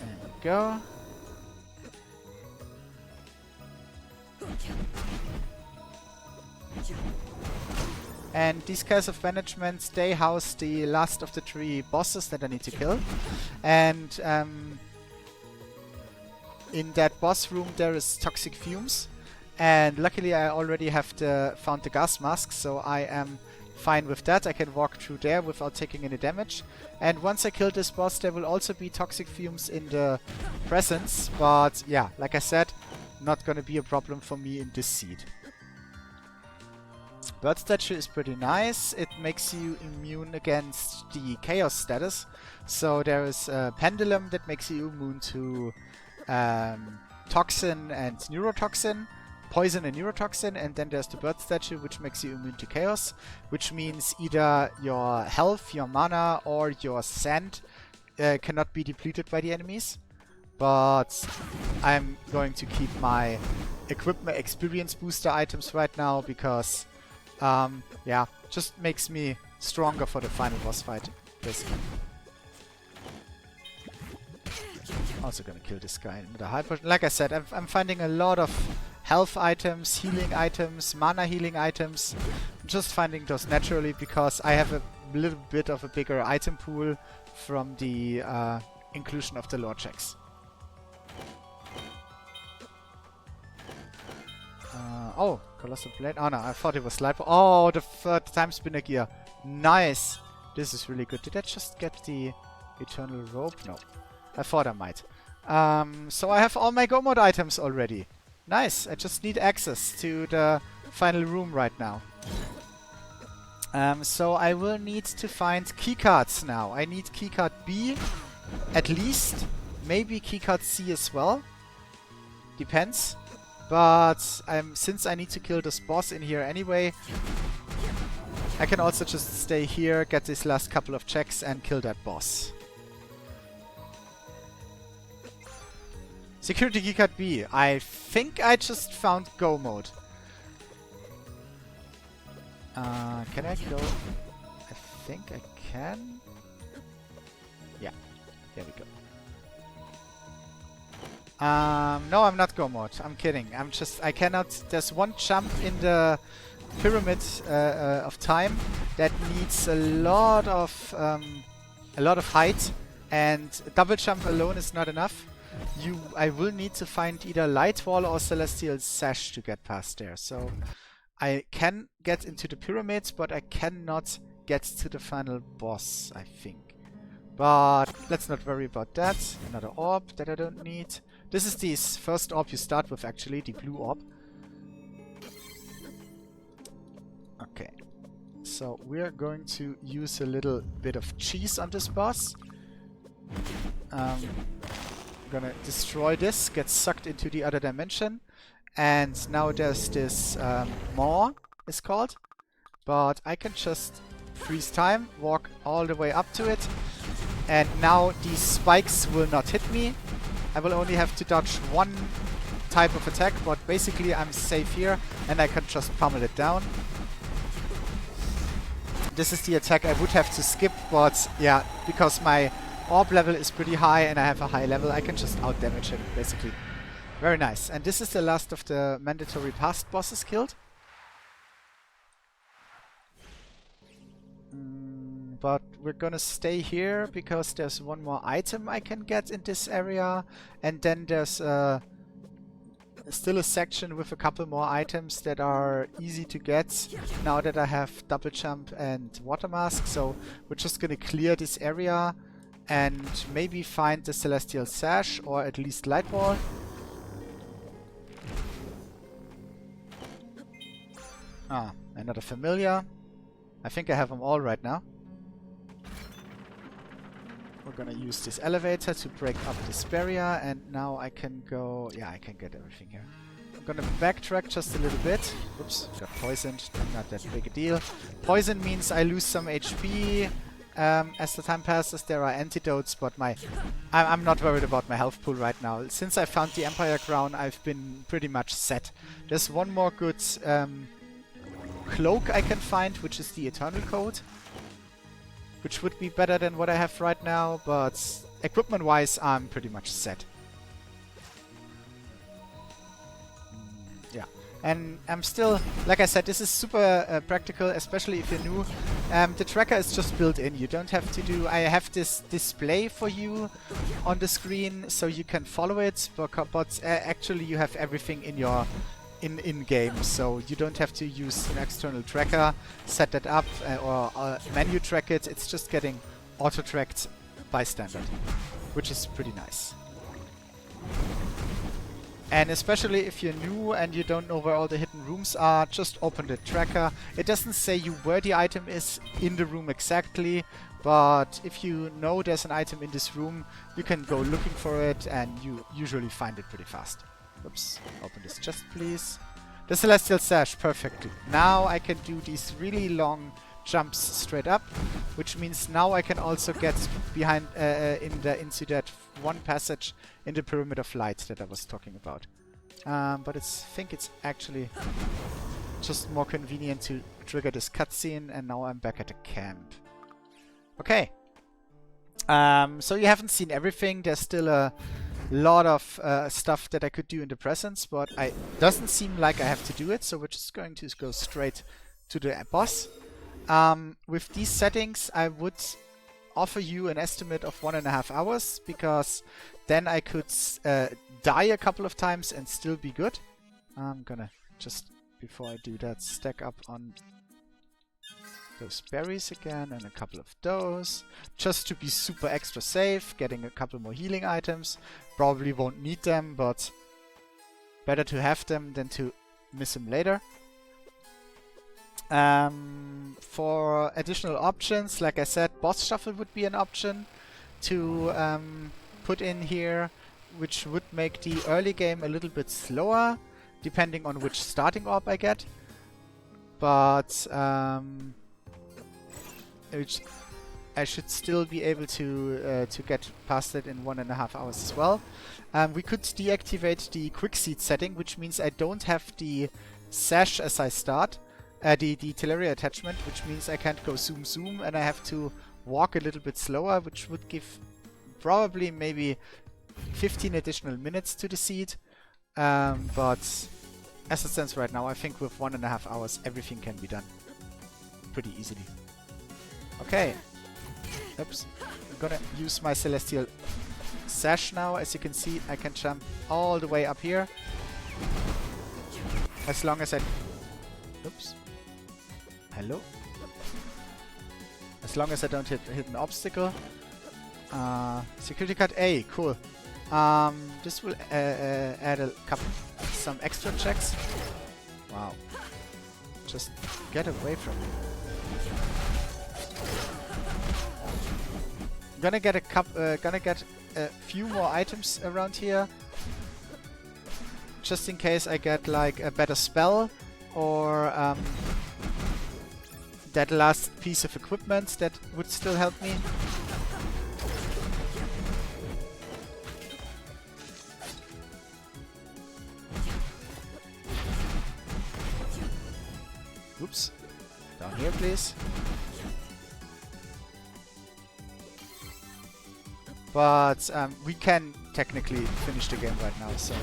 There we go. And these Caves of Banishment, they house the last of the 3 bosses that I need to kill. And in that boss room there is toxic fumes. And luckily I already have found the gas mask, so I am fine with that. I can walk through there without taking any damage. And once I kill this boss, there will also be toxic fumes in the presence. But yeah, like I said, not gonna be a problem for me in this seed. Bird Statue is pretty nice. It makes you immune against the Chaos status. So there is a Pendulum that makes you immune to Toxin and Neurotoxin. Poison and Neurotoxin. And then there's the Bird Statue, which makes you immune to Chaos. Which means either your health, your mana, or your sand cannot be depleted by the enemies. But I'm going to keep my equipment experience booster items right now because yeah, just makes me stronger for the final boss fight, basically. Also gonna kill this guy with a high potion. Like I said, I'm finding a lot of health items, healing items, mana healing items. I'm just finding those naturally because I have a little bit of a bigger item pool from the inclusion of the lore checks. Oh, Colossal Blade. Oh no, I thought it was Sliper. Oh, the third Timespinner gear. Nice. This is really good. Did I just get the Eternal Rope? No. I thought I might. So I have all my Go Mode items already. Nice. I just need access to the final room right now. So I will need to find keycards now. I need keycard B at least. Maybe keycard C as well. Depends. But since I need to kill this boss in here anyway, I can also just stay here, get these last couple of checks and kill that boss. Security keycard B. I think I just found Go Mode. Can I go? I think I can. Yeah, there we go. No, I'm not Go Mode. I'm kidding. I cannot. There's one jump in the pyramid of time that needs a lot of height, and double jump alone is not enough. I will need to find either Light Wall or Celestial Sash to get past there. So I can get into the pyramids, but I cannot get to the final boss, I think. But let's not worry about that. Another orb that I don't need. This is the first orb you start with, actually, the blue orb. Okay. So we're going to use a little bit of cheese on this boss. Gonna destroy this, get sucked into the other dimension. And now there's this maw, it's called. But I can just freeze time, walk all the way up to it. And now these spikes will not hit me. I will only have to dodge one type of attack, but basically I'm safe here and I can just pummel it down. This is the attack I would have to skip, but yeah, because my orb level is pretty high and I have a high level, I can just out-damage him, basically. Very nice. And this is the last of the mandatory past bosses killed. But we're gonna stay here because there's one more item I can get in this area. And then there's still a section with a couple more items that are easy to get now that I have double jump and water mask. So we're just gonna clear this area and maybe find the celestial sash or at least light wall. Ah, another familiar. I think I have them all right now. We're gonna use this elevator to break up this barrier, and now I can go... Yeah, I can get everything here. I'm gonna backtrack just a little bit. Oops, got poisoned. Not that big a deal. Poison means I lose some HP as the time passes. There are antidotes, but I'm not worried about my health pool right now. Since I found the Empire Crown, I've been pretty much set. There's one more good cloak I can find, which is the Eternal Code. Which would be better than what I have right now, but equipment-wise, I'm pretty much set. Yeah, and I'm still, like I said, this is super practical, especially if you're new. The tracker is just built in. You don't have to do... I have this display for you on the screen, so you can follow it, but actually you have everything in your... in-game, so you don't have to use an external tracker, set that up, or menu track it. It's just getting auto-tracked by standard, which is pretty nice. And especially if you're new and you don't know where all the hidden rooms are, just open the tracker. It doesn't say you where the item is in the room exactly, but if you know there's an item in this room, you can go looking for it and you usually find it pretty fast. Oops, open this chest please. The Celestial Sash, perfectly. Now I can do these really long jumps straight up, which means now I can also get behind into that one passage in the Pyramid of Light that I was talking about. But I think it's actually just more convenient to trigger this cutscene, and now I'm back at the camp. Okay. So you haven't seen everything. There's still a lot of stuff that I could do in the presence, but it doesn't seem like I have to do it, so we're just going to go straight to the boss. With these settings, I would offer you an estimate of 1.5 hours, because then I could die a couple of times and still be good. I'm gonna just, before I do that, stack up on those berries again and a couple of those, just to be super extra safe, getting a couple more healing items. Probably won't need them, but better to have them than to miss them later. For additional options, like I said, boss shuffle would be an option to put in here, which would make the early game a little bit slower, depending on which starting orb I get. But I should still be able to get past it in 1.5 hours as well. We could deactivate the quick seat setting, which means I don't have the sash as I start, the Teleria attachment, which means I can't go zoom zoom and I have to walk a little bit slower, which would give probably maybe 15 additional minutes to the seat. But as it stands right now, I think with 1.5 hours everything can be done pretty easily. Okay. Oops. I'm gonna use my Celestial Sash now. As you can see, I can jump all the way up here. As long as I... Oops. Hello? As long as I don't hit an obstacle. Security card A. Cool. This will add some extra checks. Wow. Just get away from me. Gonna get a few more items around here, just in case I get like a better spell or that last piece of equipment that would still help me. Oops. Down here, please. But we can technically finish the game right now, so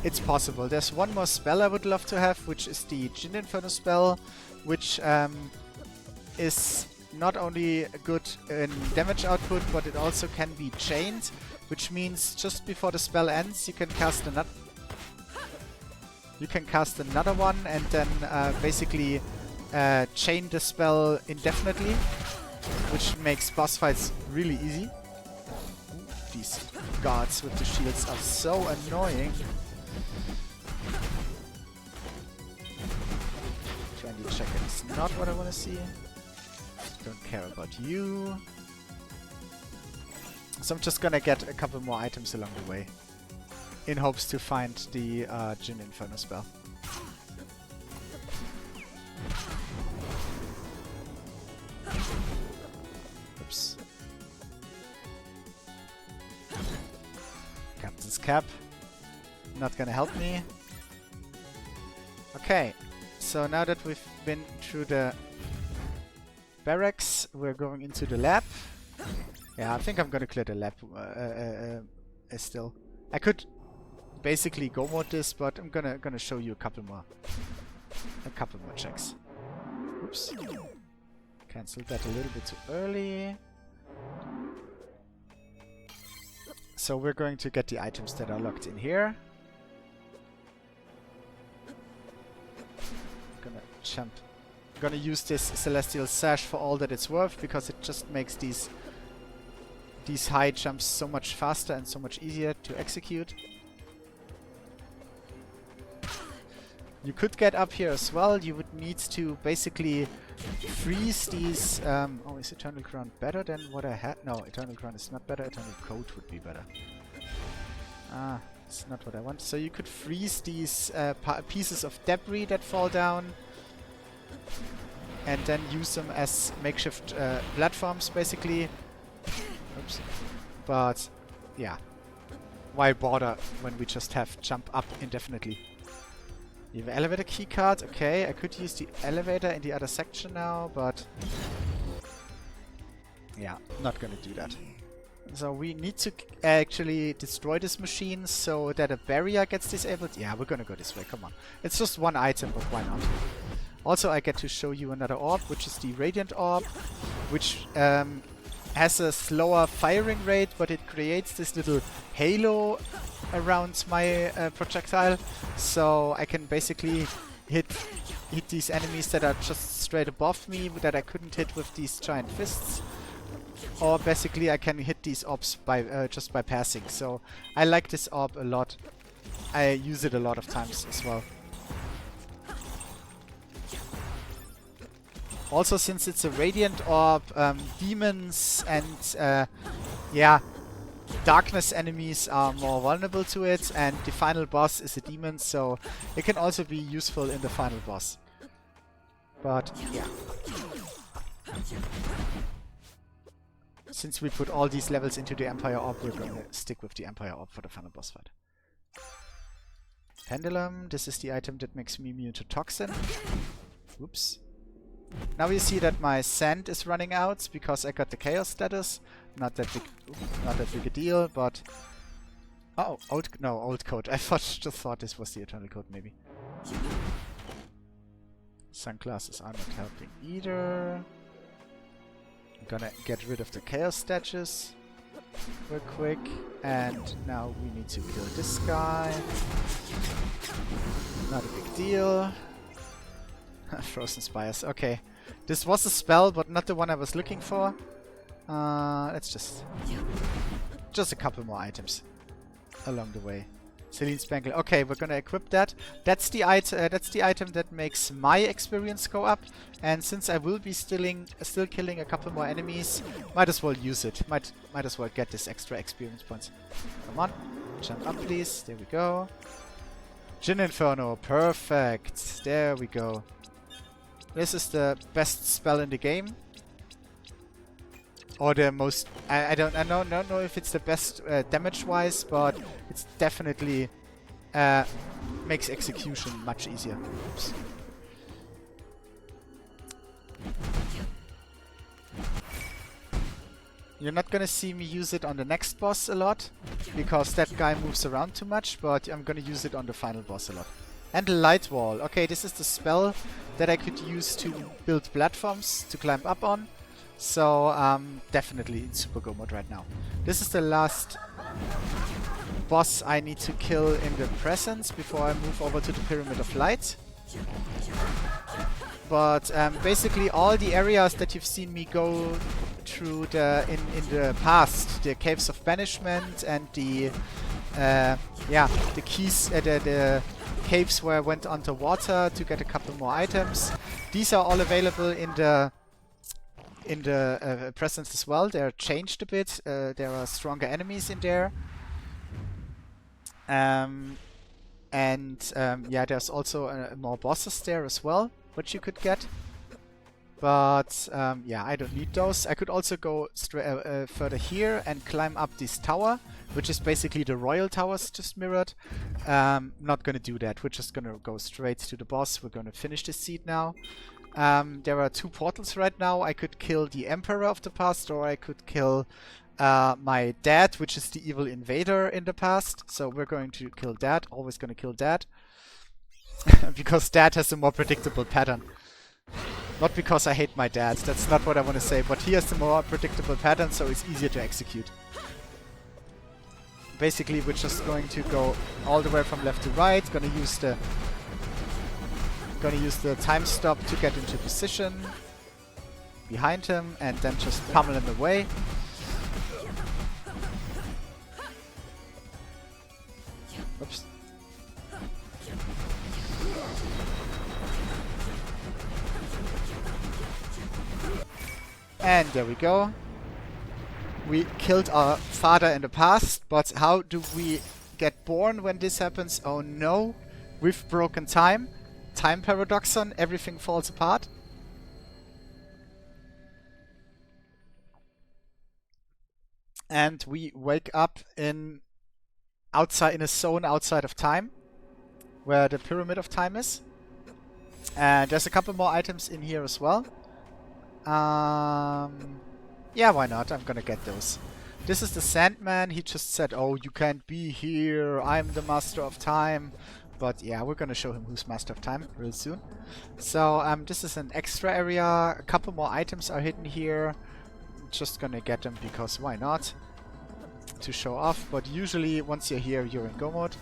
it's possible. There's one more spell I would love to have, which is the Jin Inferno spell, which is not only good in damage output, but it also can be chained, which means just before the spell ends, you can cast another. You can cast another one and then basically chain the spell indefinitely, which makes boss fights really easy. These guards with the shields are so annoying. Trendy checker is not what I want to see. Don't care about you. So I'm just gonna get a couple more items along the way, in hopes to find the Jin Inferno spell. Oops. Captain's cap. Not gonna help me. Okay, so now that we've been through the barracks, we're going into the lab. Yeah, I think I'm gonna clear the lab still. I could basically go mode this, but I'm gonna show you a couple more checks. Oops. Cancelled that a little bit too early. So we're going to get the items that are locked in here. Gonna jump. Gonna use this Celestial Sash for all that it's worth, because it just makes these high jumps so much faster and so much easier to execute. You could get up here as well. You would need to basically freeze these... oh, is Eternal Crown better than what I had? No, Eternal Crown is not better. Eternal Coat would be better. Ah, it's not what I want. So you could freeze these pieces of debris that fall down and then use them as makeshift platforms, basically. Oops. But, yeah. Why bother when we just have jump up indefinitely? You have an elevator keycard. Okay, I could use the elevator in the other section now, but... yeah, not gonna do that. So we need to actually destroy this machine so that a barrier gets disabled. Yeah, we're gonna go this way, come on. It's just one item, but why not? Also, I get to show you another orb, which is the Radiant Orb, which has a slower firing rate, but it creates this little halo around my projectile, so I can basically hit these enemies that are just straight above me that I couldn't hit with these giant fists, or basically I can hit these orbs by just by passing. So I like this orb a lot. I use it a lot of times as well. Also, since it's a Radiant Orb, demons and yeah, darkness enemies are more vulnerable to it, and the final boss is a demon, so it can also be useful in the final boss. But yeah, since we put all these levels into the Empire Orb, we're going to stick with the Empire Orb for the final boss fight. Pendulum, this is the item that makes me immune to toxin. Oops. Now you see that my sand is running out because I got the chaos status. Not that big a deal, but oh, old code. I just thought this was the eternal code, maybe. Sunglasses are not helping either. I'm gonna get rid of the chaos statues real quick, and now we need to kill this guy. Not a big deal. Frozen Spires. Okay. This was a spell, but not the one I was looking for. Let's just a couple more items along the way. Celine Spangle. Okay, we're gonna equip that. That's the item that makes my experience go up. And since I will be still killing a couple more enemies, might as well use it. Might as well get this extra experience points. Come on, jump up, please. There we go. Jin Inferno. Perfect. There we go. This is the best spell in the game, or the most. I don't know if it's the best damage-wise, but it's definitely makes execution much easier. Oops. You're not gonna see me use it on the next boss a lot, because that guy moves around too much, but I'm gonna use it on the final boss a lot. And light wall. Okay, this is the spell that I could use to build platforms to climb up on. So, definitely in Super Go mode right now. This is the last boss I need to kill in the presence before I move over to the Pyramid of Light. But basically all the areas that you've seen me go through in the past, the Caves of Banishment and the the caves where I went underwater to get a couple more items. These are all available in the presence as well. They're changed a bit. There are stronger enemies in there. Yeah, there's also more bosses there as well, which you could get. But yeah, I don't need those. I could also go further here and climb up this tower, which is basically the royal towers just mirrored. Not gonna do that. We're just gonna go straight to the boss. We're gonna finish this seed now. There are 2 portals right now. I could kill the Emperor of the past, or I could kill my dad, which is the evil invader in the past. So we're going to kill dad. Always gonna kill dad. Because dad has a more predictable pattern. Not because I hate my dad, that's not what I want to say, but he has a more predictable pattern, so it's easier to execute. Basically, we're just going to go all the way from left to right, gonna use the time stop to get into position behind him, and then just pummel him away. Oops. And there we go. We killed our father in the past, but how do we get born when this happens? Oh no, we've broken time. Time paradoxon, everything falls apart. And we wake up in a zone outside of time, where the Pyramid of Time is. And there's a couple more items in here as well. Yeah, why not? I'm gonna get those. This is the Sandman. He just said, oh, you can't be here. I'm the Master of Time. But yeah, we're gonna show him who's Master of Time real soon. So, this is an extra area. A couple more items are hidden here. I'm just gonna get them because why not? To show off. But usually, once you're here, you're in Go mode.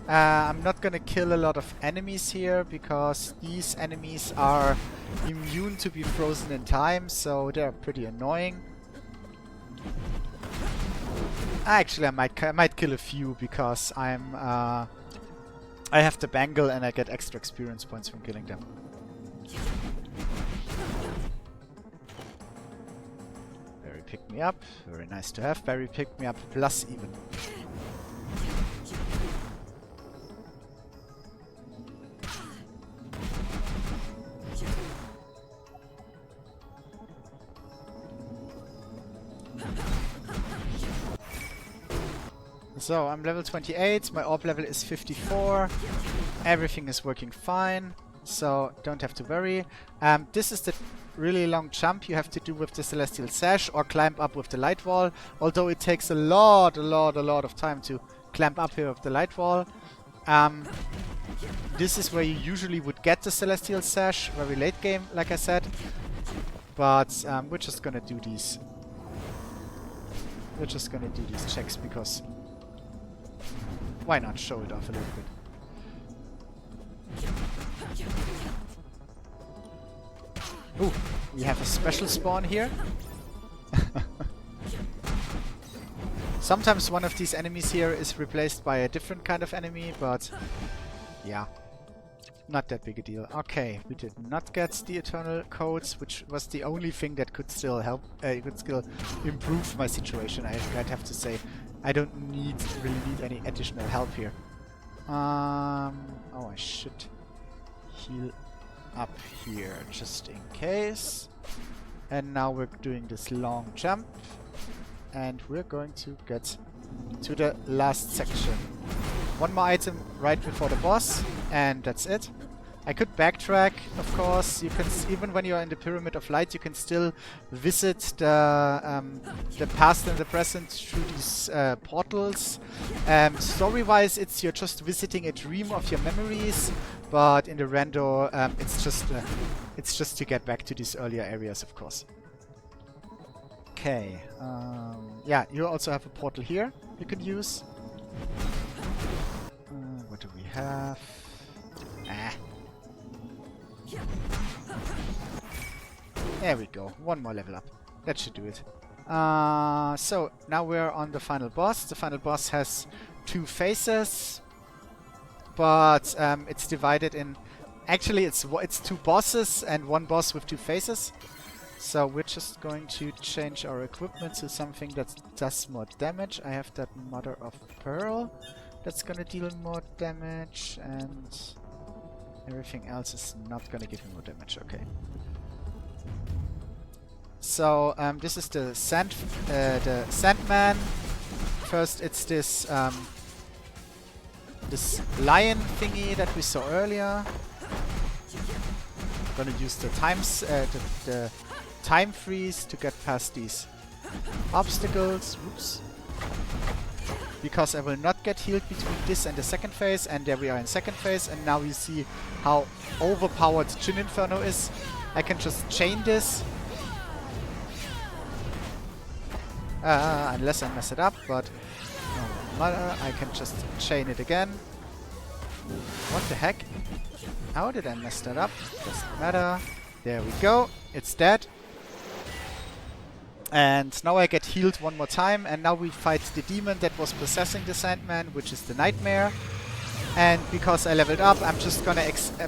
I'm not gonna kill a lot of enemies here because these enemies are immune to be frozen in time, so they're pretty annoying. Actually, I might kill a few because I have the bangle and I get extra experience points from killing them. Berry pick me up, very nice to have. Berry pick me up plus even. So, I'm level 28, my orb level is 54, everything is working fine, so don't have to worry. This is the really long jump you have to do with the Celestial Sash or climb up with the light wall, although it takes a lot of time to climb up here with the light wall. This is where you usually would get the Celestial Sash, very late game, like I said, but we're just gonna do these. We're just gonna do these checks because why not show it off a little bit? Ooh, we have a special spawn here. Sometimes one of these enemies here is replaced by a different kind of enemy, but yeah, not that big a deal. Okay, we did not get the Eternal Codes, which was the only thing that could still help, could still improve my situation, I'd have to say. I don't really need any additional help here. Oh, I should heal up here just in case. And now we're doing this long jump. And we're going to get to the last section. One more item right before the boss, and that's it. I could backtrack, of course. You can, even when you're in the Pyramid of Light, you can still visit the past and the present through these portals. Story-wise, you're just visiting a dream of your memories, but in the rando, it's just to get back to these earlier areas, of course. Okay. Yeah, you also have a portal here you can use. What do we have? There we go. One more level up. That should do it. So now we're on the final boss. The final boss has 2 phases, but it's divided in... Actually, it's 2 bosses and 1 boss with 2 phases. So we're just going to change our equipment to something that does more damage. I have that Mother of Pearl that's gonna deal more damage, and everything else is not gonna give me more damage. Okay. So this is the Sandman. First, it's this this lion thingy that we saw earlier. I'm gonna use the the time freeze to get past these obstacles. Whoops. Because I will not get healed between this and the second phase, and there we are in second phase, and now you see how overpowered Chin Inferno is. I can just chain this. Unless I mess it up, but no matter, I can just chain it again. What the heck? How did I mess that up? Doesn't matter. There we go. It's dead. And now I get healed one more time, and now we fight the demon that was possessing the Sandman, which is the Nightmare. And because I leveled up, I'm just gonna ignore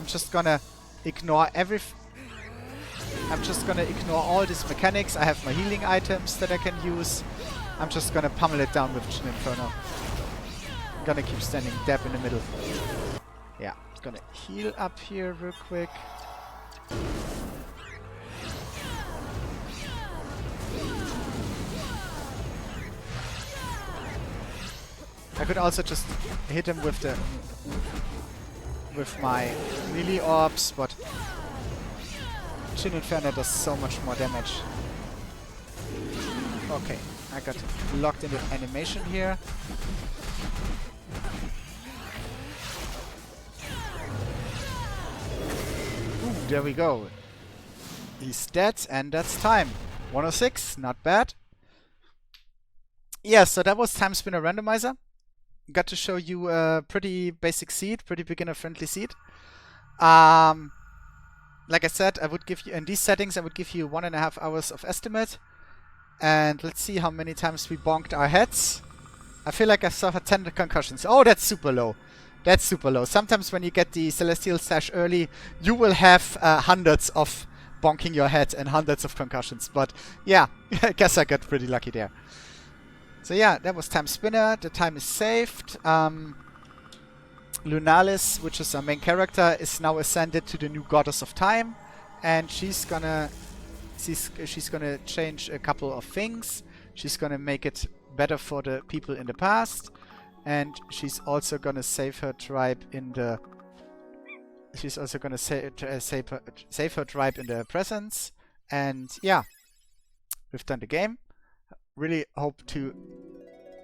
I'm just gonna ignore all these mechanics. I have my healing items that I can use. I'm just gonna pummel it down with Chin Inferno. I'm gonna keep standing dab in the middle. Yeah, gonna heal up here real quick. I could also just hit him with my melee orbs, but Chin Inferno does so much more damage. Okay, I got locked into animation here. Ooh, there we go. He's dead, and that's time. 106, not bad. Yeah, so that was Timespinner Randomizer. Got to show you a pretty basic seed, pretty beginner-friendly seed. Like I said, I would give you, in these settings, I would give you 1.5 hours of estimate. And let's see how many times we bonked our heads. I feel like I suffered 10 concussions. Oh, that's super low. That's super low. Sometimes when you get the Celestial Sash early, you will have hundreds of bonking your head and hundreds of concussions. But yeah, I guess I got pretty lucky there. So yeah, that was Timespinner. The time is saved. Lunalis, which is our main character, is now ascended to the new goddess of time, and she's gonna change a couple of things. She's gonna make it better for the people in the past, and she's also gonna save her tribe in the. She's also gonna save her tribe in the present. And yeah, we've done the game. Really hope to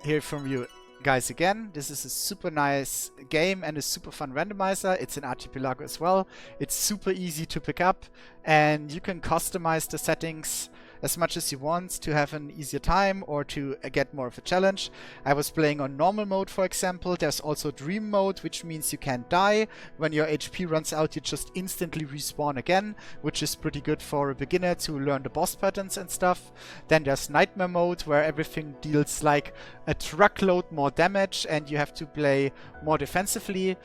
hear from you guys again. This is a super nice game and a super fun randomizer. It's an archipelago as well. It's super easy to pick up, and you can customize the settings as much as you want to have an easier time or to get more of a challenge. I was playing on normal mode, for example. There's also dream mode, which means you can't die. When your HP runs out, you just instantly respawn again, which is pretty good for a beginner to learn the boss patterns and stuff. Then there's nightmare mode, where everything deals like a truckload more damage and you have to play more defensively.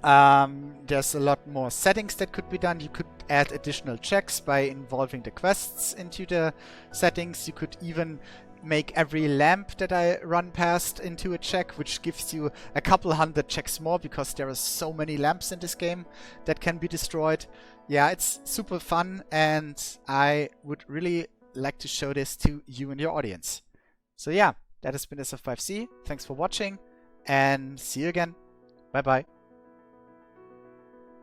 There's a lot more settings that could be done. You could add additional checks by involving the quests into the settings. You could even make every lamp that I run past into a check, which gives you a couple hundred checks more, because there are so many lamps in this game that can be destroyed. Yeah, it's super fun, and I would really like to show this to you and your audience. So yeah, that has been SF5C. Thanks for watching, and see you again. Bye bye.